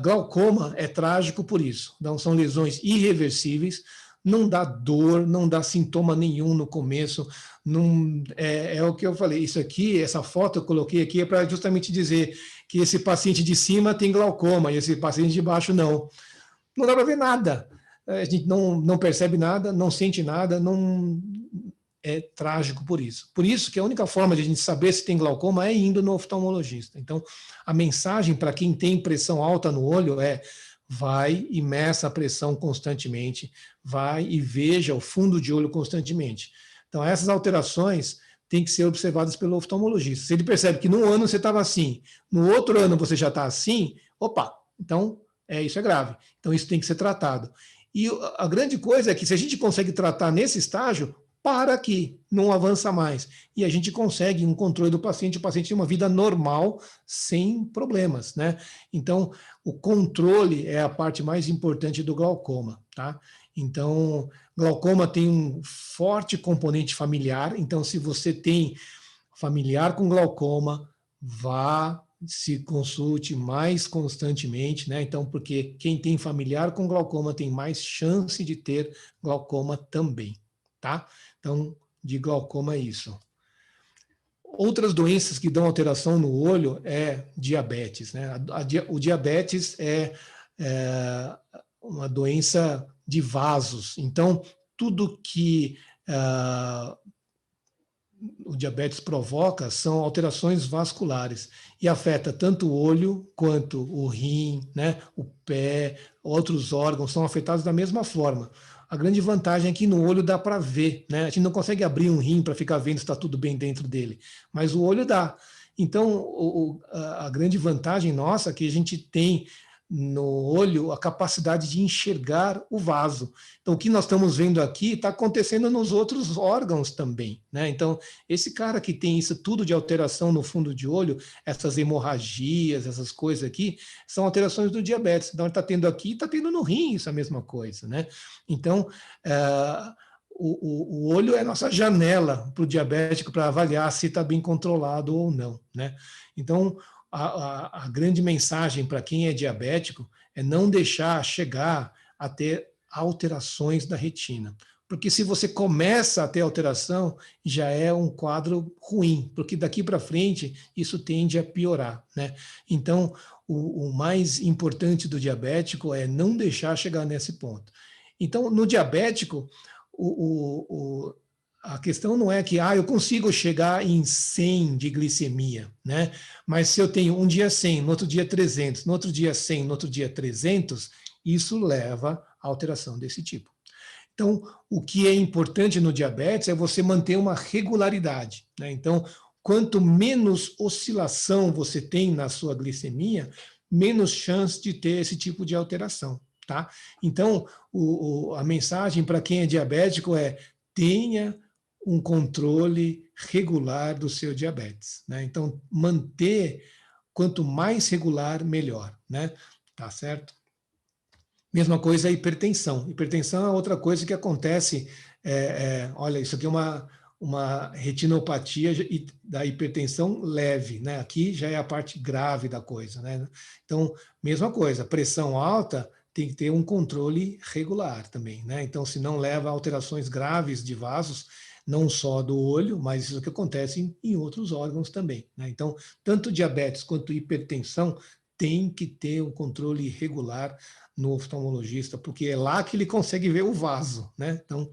glaucoma é trágico por isso. Então, são lesões irreversíveis, não dá dor, não dá sintoma nenhum no começo, não, é o que eu falei, isso aqui, essa foto eu coloquei aqui é para justamente dizer que esse paciente de cima tem glaucoma e esse paciente de baixo não. Não dá para ver nada, a gente não percebe nada, não sente nada, não... É trágico por isso. Por isso que a única forma de a gente saber se tem glaucoma é indo no oftalmologista. Então, a mensagem para quem tem pressão alta no olho é: vai e meça a pressão constantemente, vai e veja o fundo de olho constantemente. Então, essas alterações têm que ser observadas pelo oftalmologista. Se ele percebe que num ano você estava assim, no outro ano você já está assim, opa, então isso é grave. Então, isso tem que ser tratado. E a grande coisa é que se a gente consegue tratar nesse estágio, para que não avança mais. E a gente consegue um controle do paciente, o paciente tem uma vida normal, sem problemas, né? Então, o controle é a parte mais importante do glaucoma, tá? Então, glaucoma tem um forte componente familiar, então se você tem familiar com glaucoma, vá, se consulte mais constantemente, né? Então, porque quem tem familiar com glaucoma tem mais chance de ter glaucoma também, tá? Então, de glaucoma é isso. Outras doenças que dão alteração no olho é diabetes, né? O diabetes é uma doença de vasos. Então, tudo que o diabetes provoca são alterações vasculares e afeta tanto o olho quanto o rim, né? O pé, outros órgãos são afetados da mesma forma. A grande vantagem é que no olho dá para ver, né? A gente não consegue abrir um rim para ficar vendo se está tudo bem dentro dele, mas o olho dá. Então, a grande vantagem nossa é que a gente tem no olho a capacidade de enxergar o vaso. Então, o que nós estamos vendo aqui está acontecendo nos outros órgãos também, né? Então, esse cara que tem isso tudo de alteração no fundo de olho, essas hemorragias, essas coisas aqui, são alterações do diabetes. Então, ele está tendo aqui, está tendo no rim, isso é a mesma coisa, né? Então, o olho é a nossa janela para o diabético para avaliar se está bem controlado ou não, né? Então, a grande mensagem para quem é diabético é não deixar chegar a ter alterações da retina. Porque se você começa a ter alteração, já é um quadro ruim, porque daqui para frente isso tende a piorar, né? Então, o mais importante do diabético é não deixar chegar nesse ponto. Então, no diabético, a questão não é que eu consigo chegar em 100 de glicemia, né? Mas se eu tenho um dia 100, no outro dia 300, no outro dia 100, no outro dia 300, isso leva a alteração desse tipo. Então, o que é importante no diabetes é você manter uma regularidade, né? Então, quanto menos oscilação você tem na sua glicemia, menos chance de ter esse tipo de alteração, tá? Então, a mensagem para quem é diabético é: tenha um controle regular do seu diabetes, né? Então, manter, quanto mais regular, melhor, né? Tá certo? Mesma coisa a hipertensão. Hipertensão é outra coisa que acontece, olha, isso aqui é uma retinopatia da hipertensão leve, né? Aqui já é a parte grave da coisa, né? Então, mesma coisa, pressão alta tem que ter um controle regular também, né? Então, se não leva a alterações graves de vasos, não só do olho, mas isso que acontece em outros órgãos também, né? Então, tanto diabetes quanto hipertensão tem que ter um controle regular no oftalmologista, porque é lá que ele consegue ver o vaso, né? Então,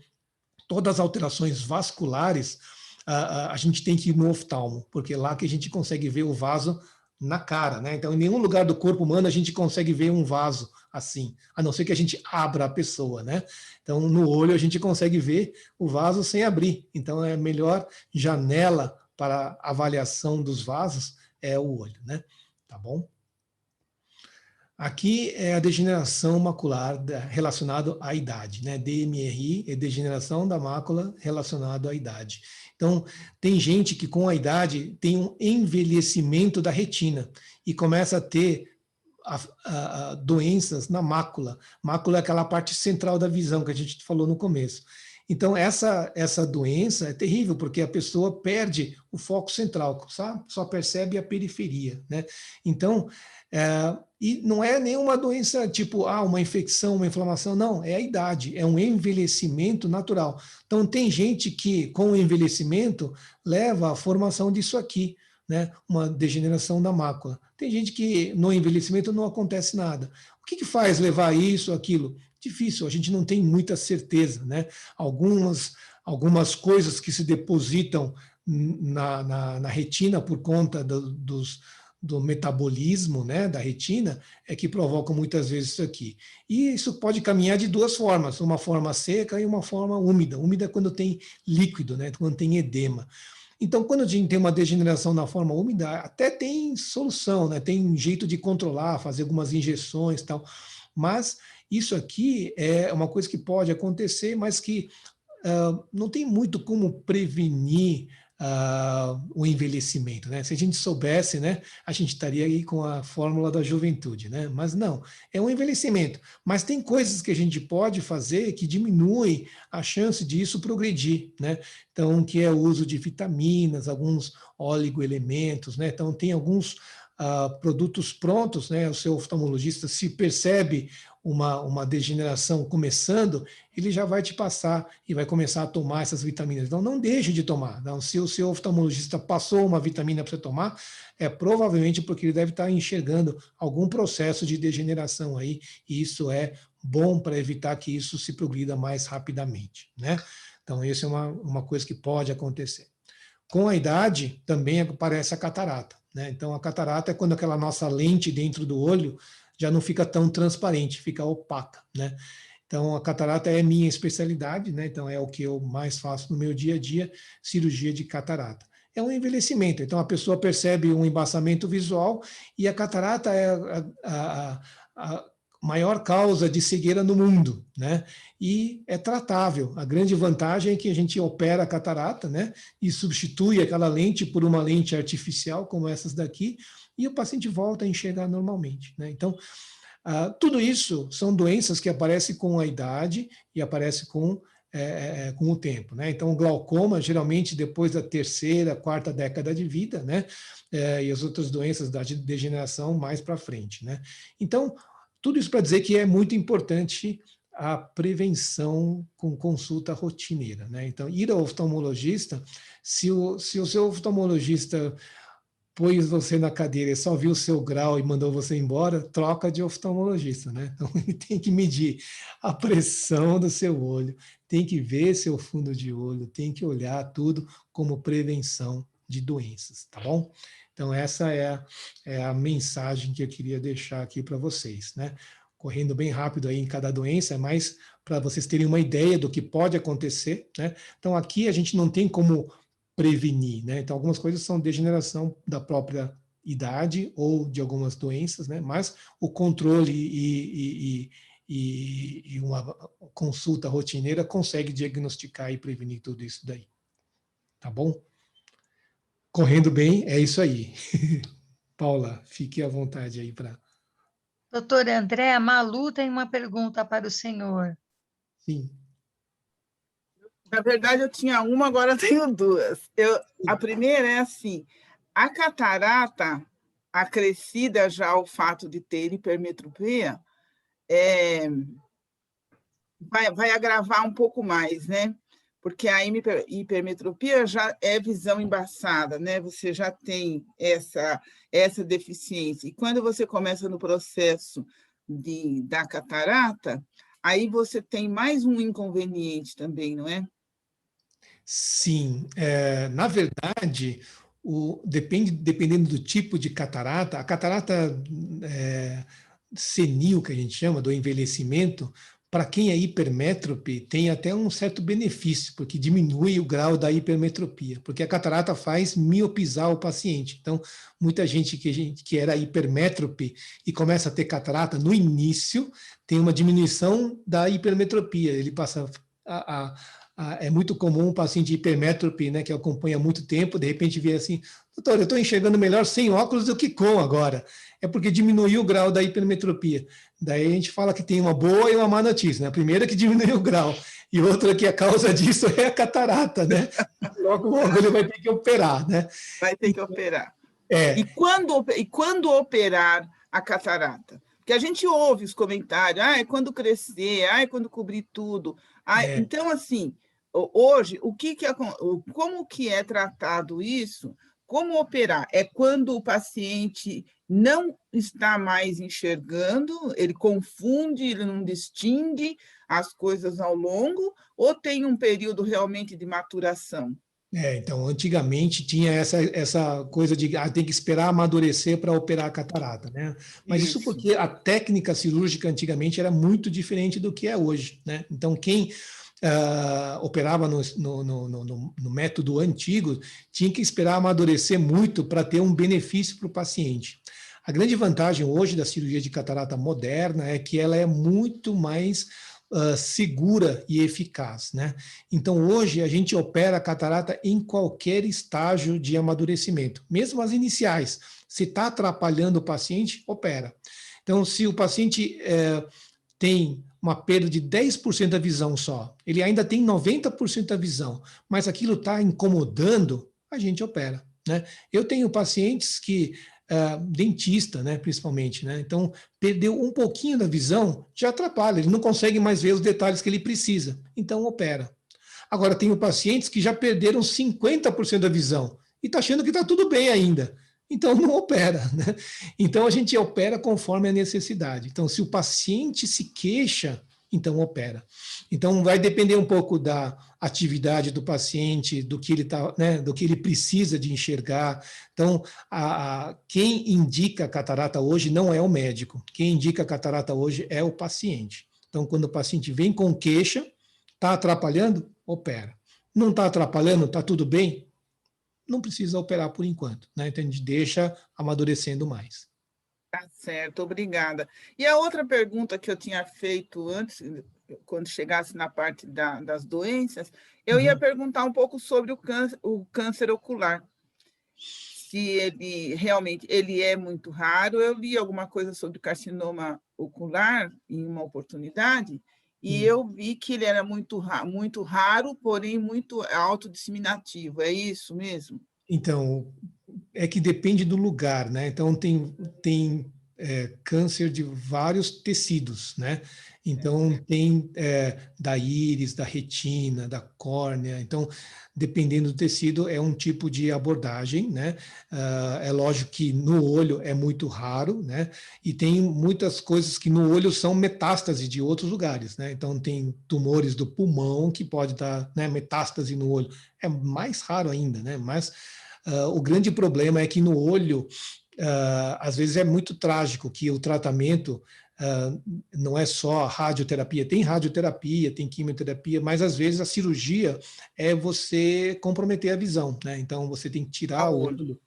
todas as alterações vasculares, a gente tem que ir no oftalmo, porque é lá que a gente consegue ver o vaso na cara, né? Então, em nenhum lugar do corpo humano a gente consegue ver um vaso assim, a não ser que a gente abra a pessoa, né? Então, no olho a gente consegue ver o vaso sem abrir. Então, é a melhor janela para avaliação dos vasos é o olho, né? Tá bom? Aqui é a degeneração macular relacionada à idade, né? DMRI é degeneração da mácula relacionada à idade. Então, tem gente que com a idade tem um envelhecimento da retina e começa a ter doenças na mácula. Mácula é aquela parte central da visão que a gente falou no começo. Então, essa doença é terrível, porque a pessoa perde o foco central, sabe? Só percebe a periferia, né? Então, e não é nenhuma doença tipo, uma infecção, uma inflamação, não, é a idade, é um envelhecimento natural. Então, tem gente que, com o envelhecimento, leva à formação disso aqui, né? Uma degeneração da mácula. Tem gente que, no envelhecimento, não acontece nada. O que faz levar isso, aquilo? Difícil, a gente não tem muita certeza, né? Algumas coisas que se depositam na retina por conta do metabolismo, né, da retina, é que provocam muitas vezes isso aqui. E isso pode caminhar de duas formas, uma forma seca e uma forma úmida. Úmida é quando tem líquido, né, quando tem edema. Então, quando a gente tem uma degeneração na forma úmida, até tem solução, né, tem jeito de controlar, fazer algumas injeções e tal, mas isso aqui é uma coisa que pode acontecer, mas que não tem muito como prevenir o envelhecimento, né? Se a gente soubesse, né, a gente estaria aí com a fórmula da juventude, né? Mas não, é um envelhecimento. Mas tem coisas que a gente pode fazer que diminuem a chance disso progredir, né? Então, que é o uso de vitaminas, alguns oligoelementos, né? Então, tem alguns produtos prontos, né? O seu oftalmologista, se percebe uma degeneração começando, ele já vai te passar e vai começar a tomar essas vitaminas. Então, não deixe de tomar. Então, se o seu oftalmologista passou uma vitamina para você tomar, é provavelmente porque ele deve estar enxergando algum processo de degeneração aí, e isso é bom para evitar que isso se progrida mais rapidamente, né? Então, isso é uma coisa que pode acontecer. Com a idade, também aparece a catarata, né? Então, a catarata é quando aquela nossa lente dentro do olho já não fica tão transparente, fica opaca, né? Então, a catarata é minha especialidade, né? Então, é o que eu mais faço no meu dia a dia, cirurgia de catarata. É um envelhecimento, então a pessoa percebe um embaçamento visual e a catarata é a maior causa de cegueira no mundo, né? E é tratável. A grande vantagem é que a gente opera a catarata, né? E substitui aquela lente por uma lente artificial, como essas daqui, e o paciente volta a enxergar normalmente, né? Então, tudo isso são doenças que aparecem com a idade e aparecem com o tempo, né? Então, o glaucoma, geralmente, depois da terceira, quarta década de vida, né? E as outras doenças da degeneração mais para frente, né? Então, tudo isso para dizer que é muito importante a prevenção com consulta rotineira, né? Então, ir ao oftalmologista, se o seu oftalmologista pôs você na cadeira e só viu o seu grau e mandou você embora, troca de oftalmologista, né? Então, ele tem que medir a pressão do seu olho, tem que ver seu fundo de olho, tem que olhar tudo como prevenção de doenças, tá bom? Então, essa é a mensagem que eu queria deixar aqui para vocês, né? Correndo bem rápido aí em cada doença, é mais para vocês terem uma ideia do que pode acontecer, né? Então, aqui a gente não tem como prevenir, né? Então, algumas coisas são degeneração da própria idade ou de algumas doenças, né? Mas o controle e uma consulta rotineira consegue diagnosticar e prevenir tudo isso daí. Tá bom? Correndo bem, é isso aí. Paula, fique à vontade aí para... Doutor André, a Malu tem uma pergunta para o senhor. Sim. Na verdade, eu tinha uma, agora eu tenho duas. A primeira é assim, a catarata acrescida já ao fato de ter hipermetropia, vai agravar um pouco mais, né? Porque a hipermetropia já é visão embaçada, né? Você já tem essa deficiência. E quando você começa no processo da catarata, aí você tem mais um inconveniente também, não é? Sim, na verdade, dependendo do tipo de catarata, a catarata senil, que a gente chama, do envelhecimento, para quem é hipermétrope, tem até um certo benefício, porque diminui o grau da hipermetropia, porque a catarata faz miopizar o paciente. Então, muita gente que era hipermétrope e começa a ter catarata no início, tem uma diminuição da hipermetropia, ele passa é muito comum um paciente hipermétrope, né, que acompanha há muito tempo, de repente vê assim, doutor, eu estou enxergando melhor sem óculos do que com agora. É porque diminuiu o grau da hipermetropia. Daí a gente fala que tem uma boa e uma má notícia, né? A primeira é que diminuiu o grau, e outra que a causa disso é a catarata, né? Logo ele vai ter que operar, né? Vai ter que operar. É. E quando operar a catarata? Porque a gente ouve os comentários, é quando crescer, é quando cobrir tudo. Então, assim, hoje, como que é tratado isso? Como operar? É quando o paciente não está mais enxergando, ele confunde, ele não distingue as coisas ao longo, ou tem um período realmente de maturação? Então, antigamente tinha essa coisa de tem que esperar amadurecer para operar a catarata, né? Mas isso porque a técnica cirúrgica antigamente era muito diferente do que é hoje, né? Então, quem operava no método antigo tinha que esperar amadurecer muito para ter um benefício para o paciente. A grande vantagem hoje da cirurgia de catarata moderna é que ela é muito mais segura e eficaz, né? Então, hoje, a gente opera a catarata em qualquer estágio de amadurecimento, mesmo as iniciais. Se está atrapalhando o paciente, opera. Então, se o paciente tem uma perda de 10% da visão só, ele ainda tem 90% da visão, mas aquilo está incomodando, a gente opera, né? Eu tenho pacientes que dentista, né, principalmente, né? Então, perdeu um pouquinho da visão, já atrapalha, ele não consegue mais ver os detalhes que ele precisa, então opera. Agora, tenho pacientes que já perderam 50% da visão e está achando que está tudo bem ainda, então não opera, né? Então, a gente opera conforme a necessidade. Então, se o paciente se queixa, então opera. Então, vai depender um pouco da atividade do paciente, do que ele tá, né, do que ele precisa de enxergar. Então, quem indica a catarata hoje não é o médico. Quem indica a catarata hoje é o paciente. Então, quando o paciente vem com queixa, está atrapalhando? Opera. Não está atrapalhando? Está tudo bem? Não precisa operar por enquanto, né? Então, a gente deixa amadurecendo mais. Tá certo, obrigada. E a outra pergunta que eu tinha feito antes, quando chegasse na parte das doenças, eu ia perguntar um pouco sobre o câncer ocular. Se ele realmente é muito raro. Eu li alguma coisa sobre carcinoma ocular em uma oportunidade, e eu vi que ele era muito raro, porém muito autodisseminativo. É isso mesmo? Então, é que depende do lugar, né? Então, tem câncer de vários tecidos, né? Então, tem da íris, da retina, da córnea. Então, dependendo do tecido, é um tipo de abordagem, né? É lógico que no olho é muito raro, né? E tem muitas coisas que no olho são metástase de outros lugares, né? Então, tem tumores do pulmão que pode dar, né, metástase no olho. É mais raro ainda, né? Mas o grande problema é que no olho, às vezes é muito trágico que o tratamento não é só radioterapia, tem quimioterapia, mas às vezes a cirurgia é você comprometer a visão, né? Então você tem que tirar o olho,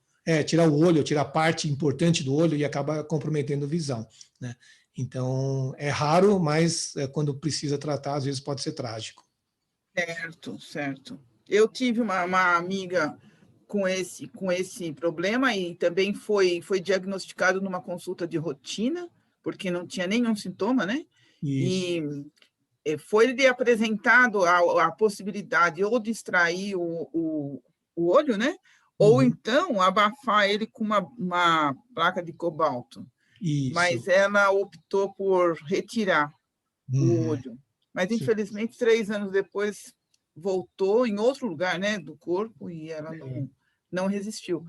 tirar a parte importante do olho e acaba comprometendo a visão, né? Então é raro, mas quando precisa tratar, às vezes pode ser trágico. Certo, certo. Eu tive uma amiga com esse problema e também foi diagnosticado numa consulta de rotina, porque não tinha nenhum sintoma, né? Isso. E foi-lhe apresentado a possibilidade ou de extrair o olho, né? Ou então abafar ele com uma placa de cobalto. Isso. Mas ela optou por retirar o olho. Mas, infelizmente, 3 anos depois, voltou em outro lugar, né, do corpo e ela não resistiu.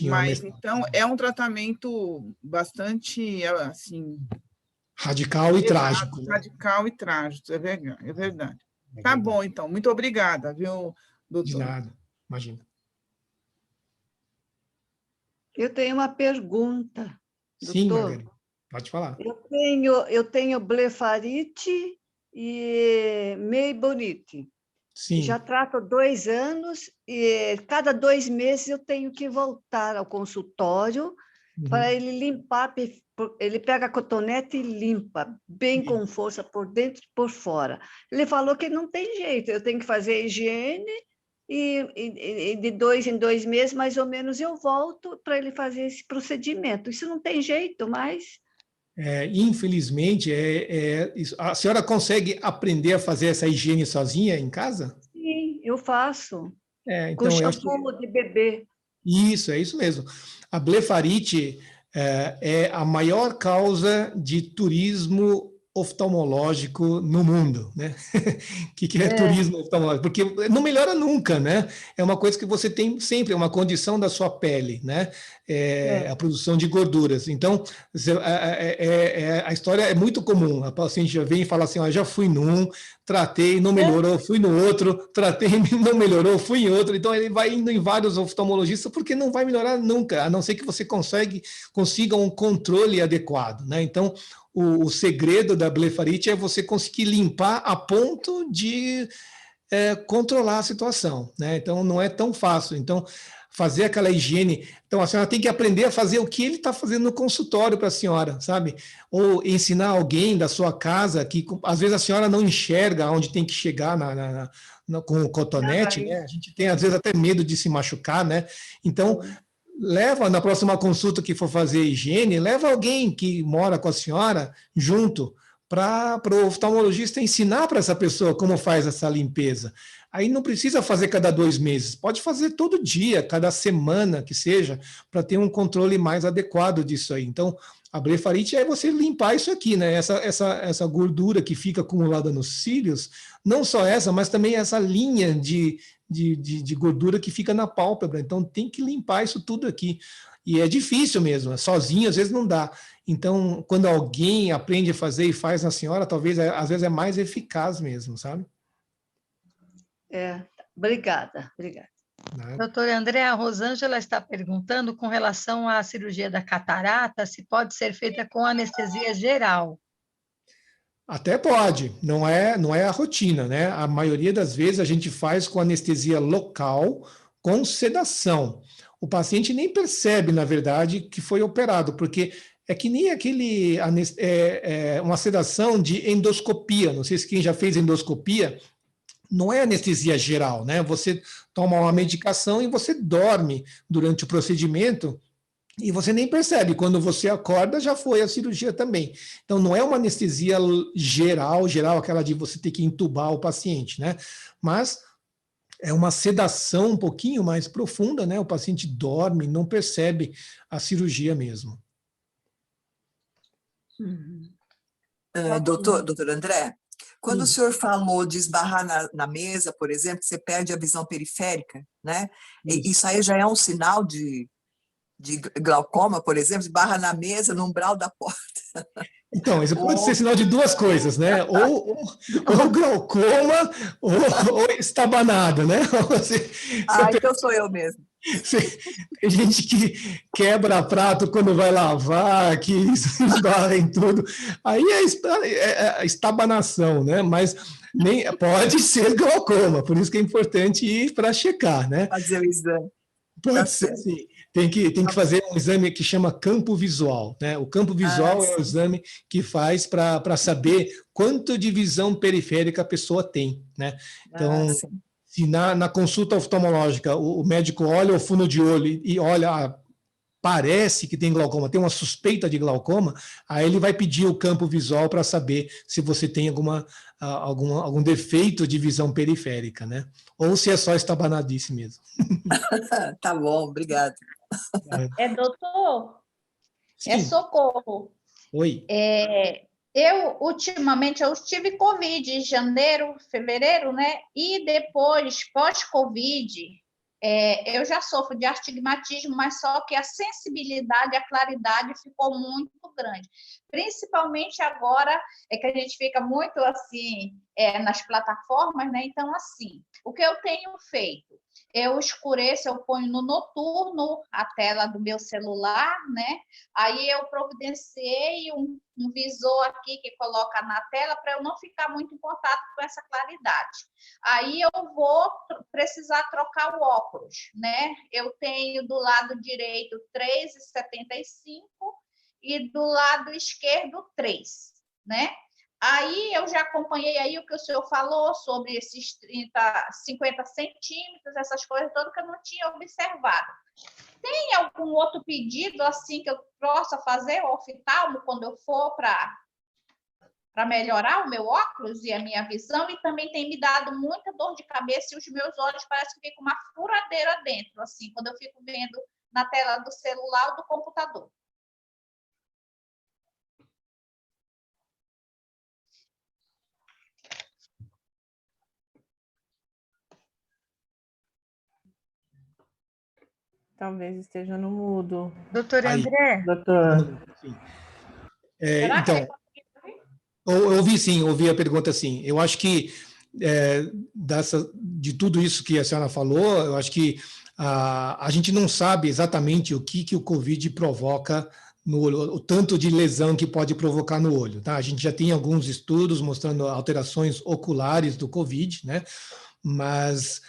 Mas, então, é um tratamento bastante, assim... radical e trágico. Né? Radical e trágico, é verdade. Tá bom, então. Muito obrigada, viu, doutor? De nada, imagina. Eu tenho uma pergunta, Sim, doutor. Margarida, pode falar. Eu tenho blefarite e meibonite. Sim. Já trato há 2 anos e cada 2 meses eu tenho que voltar ao consultório para ele limpar. Ele pega a cotonete e limpa, bem com força, por dentro e por fora. Ele falou que não tem jeito, eu tenho que fazer higiene e de 2 em 2 meses, mais ou menos, eu volto para ele fazer esse procedimento. Isso não tem jeito mais. Infelizmente, a senhora consegue aprender a fazer essa higiene sozinha em casa? Sim, eu faço. Então, com shampoo de bebê. Isso, é isso mesmo. A blefarite é a maior causa de turismo oftalmológico no mundo, né? O que é turismo oftalmológico? Porque não melhora nunca, né? É uma coisa que você tem sempre, é uma condição da sua pele, né? A produção de gorduras. Então, a história é muito comum. A paciente já vem e fala assim, já fui num, tratei, não melhorou, fui no outro, tratei, não melhorou, fui em outro. Então, ele vai indo em vários oftalmologistas porque não vai melhorar nunca, a não ser que você consiga um controle adequado, né? Então, o segredo da blefarite é você conseguir limpar a ponto de controlar a situação, né? Então, não é tão fácil. Então, fazer aquela higiene... Então, a senhora tem que aprender a fazer o que ele está fazendo no consultório para a senhora, sabe? Ou ensinar alguém da sua casa que, às vezes, a senhora não enxerga onde tem que chegar com o cotonete, né? A gente tem, às vezes, até medo de se machucar, né? Então... leva na próxima consulta que for fazer higiene, leva alguém que mora com a senhora junto para o oftalmologista ensinar para essa pessoa como faz essa limpeza. Aí não precisa fazer cada 2 meses, pode fazer todo dia, cada semana que seja, para ter um controle mais adequado disso aí. Então, a blefarite é você limpar isso aqui, né? Essa gordura que fica acumulada nos cílios, não só essa, mas também essa linha de gordura que fica na pálpebra. Então, tem que limpar isso tudo aqui. E é difícil mesmo, sozinho às vezes não dá. Então, quando alguém aprende a fazer e faz na senhora, talvez às vezes é mais eficaz mesmo, sabe? Obrigada. Doutora André, a Rosângela está perguntando com relação à cirurgia da catarata, se pode ser feita com anestesia geral. Até pode, não é a rotina, né? A maioria das vezes a gente faz com anestesia local, com sedação. O paciente nem percebe, na verdade, que foi operado, porque é que nem uma sedação de endoscopia. Não sei se quem já fez endoscopia, não é anestesia geral, né? Você toma uma medicação e você dorme durante o procedimento e você nem percebe. Quando você acorda, já foi a cirurgia também. Então, não é uma anestesia geral, aquela de você ter que entubar o paciente, né? Mas é uma sedação um pouquinho mais profunda, né? O paciente dorme, não percebe a cirurgia mesmo. Doutor André, quando o senhor falou de esbarrar na mesa, por exemplo, você perde a visão periférica, né? Isso aí já é um sinal de glaucoma, por exemplo, esbarra na mesa, no umbral da porta. Então, isso pode ser sinal de duas coisas, né? Ou glaucoma ou estabanada, né? Então sou eu mesmo. Tem gente que quebra prato quando vai lavar, que esbarra em tudo. Aí é a estabanação, né? Mas nem, pode ser glaucoma, por isso que é importante ir para checar, né? Fazer o exame. Pode ser, sim. Tem que fazer um exame que chama campo visual, né? O campo visual é o exame que faz para saber quanto de visão periférica a pessoa tem, né? Então, se na consulta oftalmológica o médico olha o fundo de olho e olha, parece que tem glaucoma, tem uma suspeita de glaucoma, aí ele vai pedir o campo visual para saber se você tem algum defeito de visão periférica, né? Ou se é só estabanadice mesmo. Tá bom, obrigado. Doutor? Sim. Socorro. Oi. Ultimamente, eu tive Covid em janeiro, fevereiro, né? E depois, pós-Covid, eu já sofro de astigmatismo, mas só que a sensibilidade, a claridade ficou muito grande. Principalmente agora, que a gente fica muito assim, nas plataformas, né? Então, assim, o que eu tenho feito? Eu escureço, eu ponho no noturno a tela do meu celular, né? Aí eu providenciei um visor aqui que coloca na tela para eu não ficar muito em contato com essa claridade. Aí eu vou precisar trocar o óculos, né? Eu tenho do lado direito 3,75 e do lado esquerdo 3, né? Aí eu já acompanhei aí o que o senhor falou sobre esses 50 centímetros, essas coisas todas que eu não tinha observado. Tem algum outro pedido assim que eu possa fazer, o oftalmo, quando eu for para melhorar o meu óculos e a minha visão? E também tem me dado muita dor de cabeça e os meus olhos parecem que ficam uma furadeira dentro, assim, quando eu fico vendo na tela do celular ou do computador. Talvez esteja no mudo. Doutor André? Doutor. Então, eu ouvi sim, ouvi a pergunta sim. Eu acho que de tudo isso que a senhora falou, eu acho que a gente não sabe exatamente o que o Covid provoca no olho, o tanto de lesão que pode provocar no olho, tá? A gente já tem alguns estudos mostrando alterações oculares do Covid, né? Mas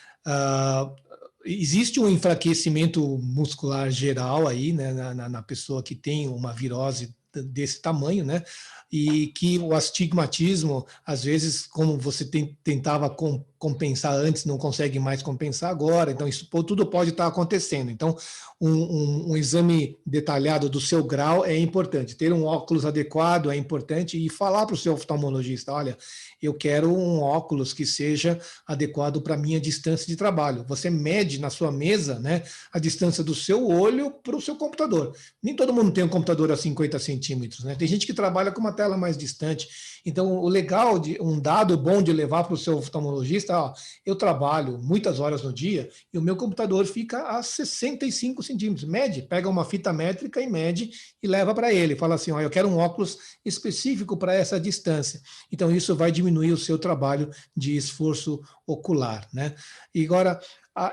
existe um enfraquecimento muscular geral aí, né, na pessoa que tem uma virose desse tamanho, né? E que o astigmatismo, às vezes, como você tentava compensar antes, não consegue mais compensar agora. Então, isso tudo pode estar acontecendo. Então, um exame detalhado do seu grau é importante. Ter um óculos adequado é importante e falar para o seu oftalmologista, olha, eu quero um óculos que seja adequado para a minha distância de trabalho. Você mede na sua mesa, né, a distância do seu olho para o seu computador. Nem todo mundo tem um computador a 50 centímetros, né? Tem gente que trabalha com uma tela mais distante. Então, o legal, um dado bom de levar para o seu oftalmologista, ó, eu trabalho muitas horas no dia e o meu computador fica a 65 centímetros. Mede, pega uma fita métrica e mede e leva para ele. Fala assim, ó, eu quero um óculos específico para essa distância. Então, isso vai diminuir o seu trabalho de esforço ocular, né? E agora,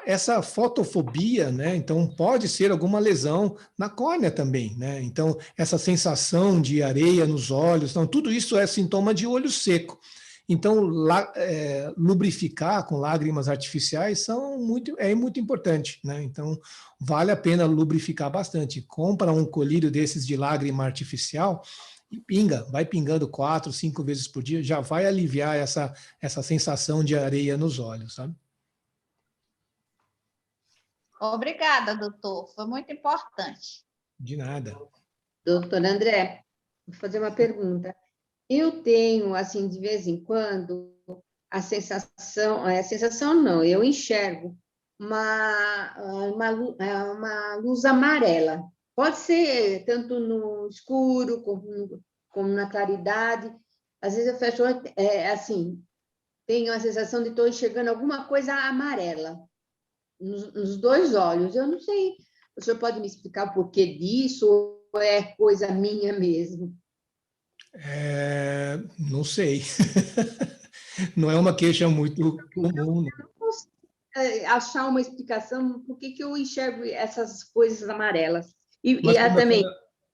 essa fotofobia, né? Então pode ser alguma lesão na córnea também, né? Então essa sensação de areia nos olhos, então tudo isso é sintoma de olho seco. Então lubrificar com lágrimas artificiais é muito importante, né? Então vale a pena lubrificar bastante. Compra um colírio desses de lágrima artificial e pinga, vai pingando 4, 5 vezes por dia, já vai aliviar essa sensação de areia nos olhos, sabe? Obrigada, doutor. Foi muito importante. De nada. Doutor André, vou fazer uma pergunta. Eu tenho, assim, de vez em quando, a sensação não, eu enxergo uma luz amarela. Pode ser tanto no escuro como como na claridade. Às vezes eu fecho, assim, tenho a sensação de estou enxergando alguma coisa amarela nos dois olhos. Eu não sei, o senhor pode me explicar o porquê disso ou é coisa minha mesmo? Não sei. Não é uma queixa muito comum. Eu não consigo achar uma explicação por que eu enxergo essas coisas amarelas. Mas Também...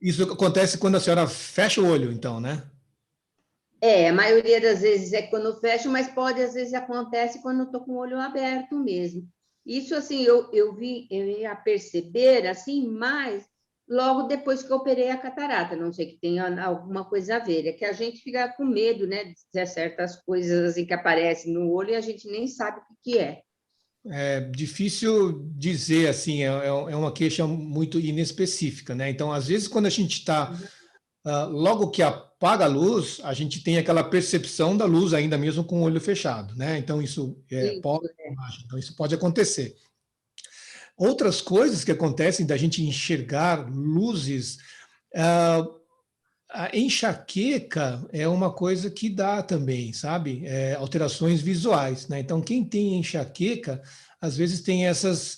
Isso acontece quando a senhora fecha o olho, então, né? A maioria das vezes é quando eu fecho, mas pode, às vezes, acontece quando eu estou com o olho aberto mesmo. Isso, assim, eu ia perceber, assim, mais logo depois que eu operei a catarata, não sei que tenha alguma coisa a ver, é que a gente fica com medo, né, de ter certas coisas assim, que aparecem no olho e a gente nem sabe o que é. É difícil dizer, assim, é uma queixa muito inespecífica, né? Então, às vezes, quando a gente está, logo que apaga a luz, a gente tem aquela percepção da luz ainda mesmo com o olho fechado, né? Então, isso pode acontecer. Outras coisas que acontecem da gente enxergar luzes, a enxaqueca é uma coisa que dá também, sabe? Alterações visuais, né? Então, quem tem enxaqueca, às vezes tem essas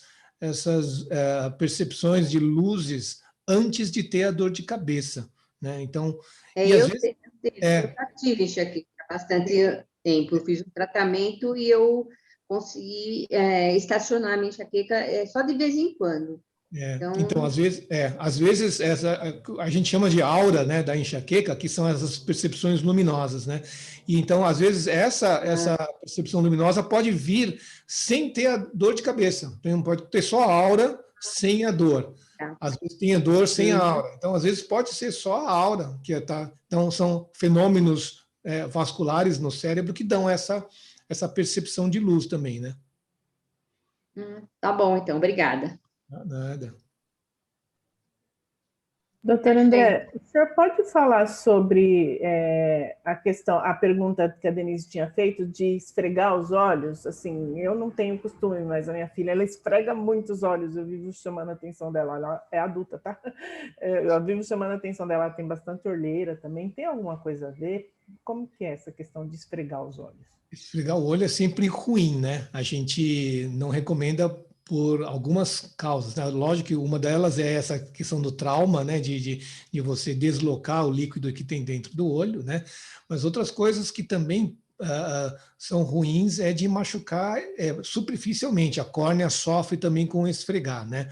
percepções de luzes antes de ter a dor de cabeça, né? Então, eu já tive enxaqueca há bastante tempo, eu fiz um tratamento e eu consegui estacionar a minha enxaqueca só de vez em quando. Então, às vezes a gente chama de aura, né, da enxaqueca, que são essas percepções luminosas, né? E então, às vezes, essa percepção luminosa pode vir sem ter a dor de cabeça. Então, pode ter só a aura sem a dor. Às vezes tem a dor sem a aura. Então, às vezes pode ser só a aura que está. Então, são fenômenos vasculares no cérebro que dão essa percepção de luz também, né? Tá bom, então, obrigada. Nada. Doutor André, o senhor pode falar sobre a pergunta que a Denise tinha feito de esfregar os olhos? Assim, eu não tenho costume, mas a minha filha, ela esfrega muito os olhos, eu vivo chamando a atenção dela, ela é adulta, tá? Eu vivo chamando a atenção dela, ela tem bastante olheira também, tem alguma coisa a ver? Como que é essa questão de esfregar os olhos? Esfregar o olho é sempre ruim, né? A gente não recomenda por algumas causas, né? Lógico que uma delas é essa questão do trauma, né? De você deslocar o líquido que tem dentro do olho, né? Mas outras coisas que também são ruins é de machucar superficialmente. A córnea sofre também com esfregar, né?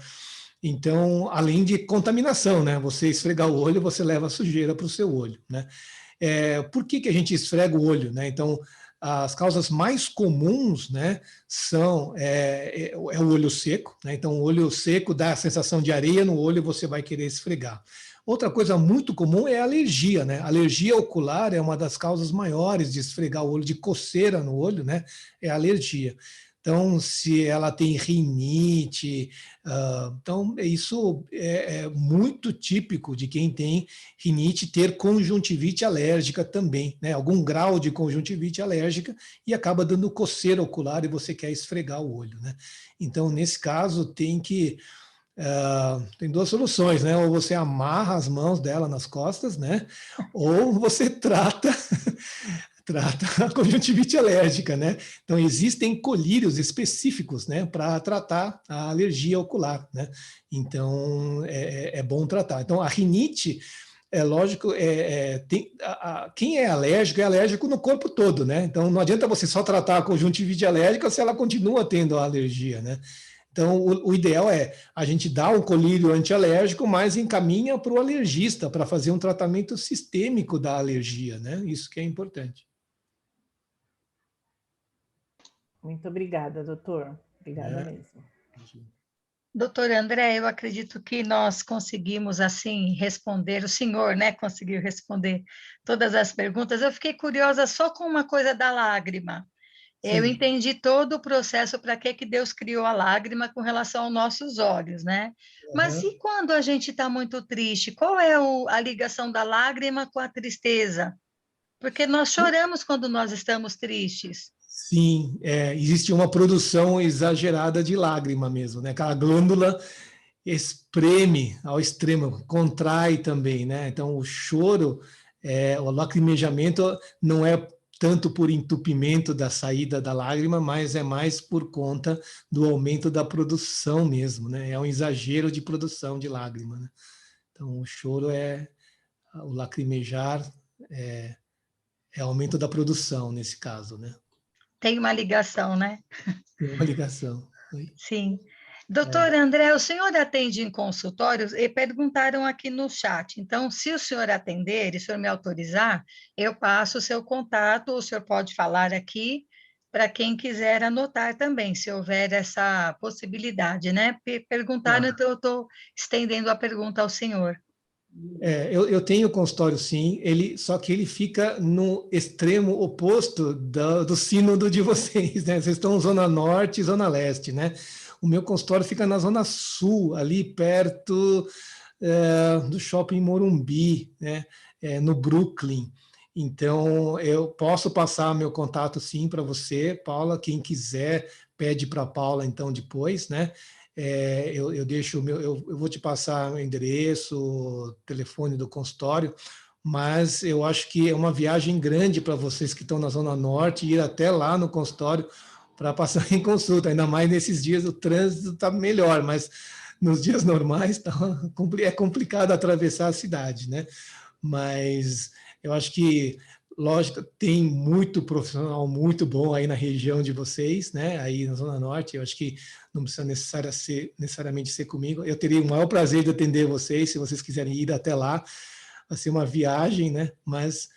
Então, além de contaminação, né? Você esfregar o olho, você leva sujeira para o seu olho, né? Por que a gente esfrega o olho, né? Então, as causas mais comuns, né, são o olho seco, né? Então, o olho seco dá a sensação de areia no olho, você vai querer esfregar. Outra coisa muito comum é a alergia, né? A alergia ocular é uma das causas maiores de esfregar o olho, de coceira no olho, né? É a alergia. Então, se ela tem rinite, então isso é muito típico de quem tem rinite ter conjuntivite alérgica também, né? Algum grau de conjuntivite alérgica e acaba dando coceira ocular e você quer esfregar o olho, né? Então, nesse caso, tem duas soluções, né? Ou você amarra as mãos dela nas costas, né? Ou você trata a conjuntivite alérgica, né? Então, existem colírios específicos, né, para tratar a alergia ocular, né? Então, é bom tratar. Então, a rinite, é lógico, quem é alérgico no corpo todo, né? Então, não adianta você só tratar a conjuntivite alérgica se ela continua tendo a alergia, né? Então, o ideal é a gente dar um colírio antialérgico, mas encaminha para o alergista para fazer um tratamento sistêmico da alergia, né? Isso que é importante. Muito obrigada, doutor. Obrigada mesmo. Doutor André, eu acredito que nós conseguimos, assim, responder, o senhor, né, conseguiu responder todas as perguntas. Eu fiquei curiosa só com uma coisa da lágrima. Sim. Eu entendi todo o processo para que Deus criou a lágrima com relação aos nossos olhos, né? Mas e quando a gente está muito triste? Qual é a ligação da lágrima com a tristeza? Porque nós choramos quando nós estamos tristes. Sim, existe uma produção exagerada de lágrima mesmo, né? Aquela glândula espreme ao extremo, contrai também, né? Então, o choro o lacrimejamento não é tanto por entupimento da saída da lágrima, mas é mais por conta do aumento da produção mesmo, né? É um exagero de produção de lágrima, né? Então, o choro o lacrimejar é aumento da produção nesse caso, né? Tem uma ligação, né? Tem uma ligação. Sim. Doutor André, o senhor atende em consultórios? E perguntaram aqui no chat. Então, se o senhor atender e o senhor me autorizar, eu passo o seu contato, o senhor pode falar aqui para quem quiser anotar também, se houver essa possibilidade, né? Perguntaram, então eu estou estendendo a pergunta ao senhor. Eu tenho consultório, sim, só que ele fica no extremo oposto do sínodo de vocês, né? Vocês estão zona norte e zona leste, né? O meu consultório fica na zona sul, ali perto do Shopping Morumbi, né? No Brooklyn. Então, eu posso passar meu contato, sim, para você, Paula. Quem quiser, pede para a Paula, então, depois, né? Eu deixo eu vou te passar o endereço, telefone do consultório, mas eu acho que é uma viagem grande para vocês que estão na Zona Norte, ir até lá no consultório para passar em consulta, ainda mais nesses dias o trânsito está melhor, mas nos dias normais é complicado atravessar a cidade, né? Mas eu acho que, lógico, tem muito profissional muito bom aí na região de vocês, né? Aí na Zona Norte, eu acho que não precisa necessariamente ser comigo. Eu teria o maior prazer de atender vocês, se vocês quiserem ir até lá. Vai ser uma viagem, né? Mas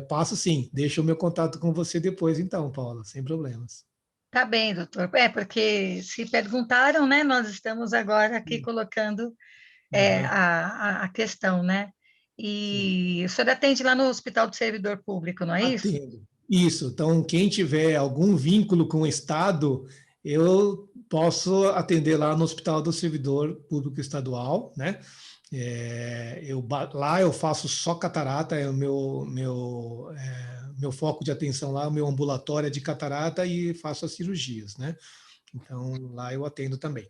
passo sim, deixo o meu contato com você depois, então, Paula, sem problemas. Tá bem, doutor. Porque se perguntaram, né? Nós estamos agora aqui colocando a questão, né? E o senhor atende lá no Hospital do Servidor Público, não é isso? Atendo. Isso. Então, quem tiver algum vínculo com o Estado, eu posso atender lá no Hospital do Servidor Público Estadual, né? Lá eu faço só catarata, é o meu foco de atenção lá, o meu ambulatório é de catarata e faço as cirurgias, né? Então, lá eu atendo também.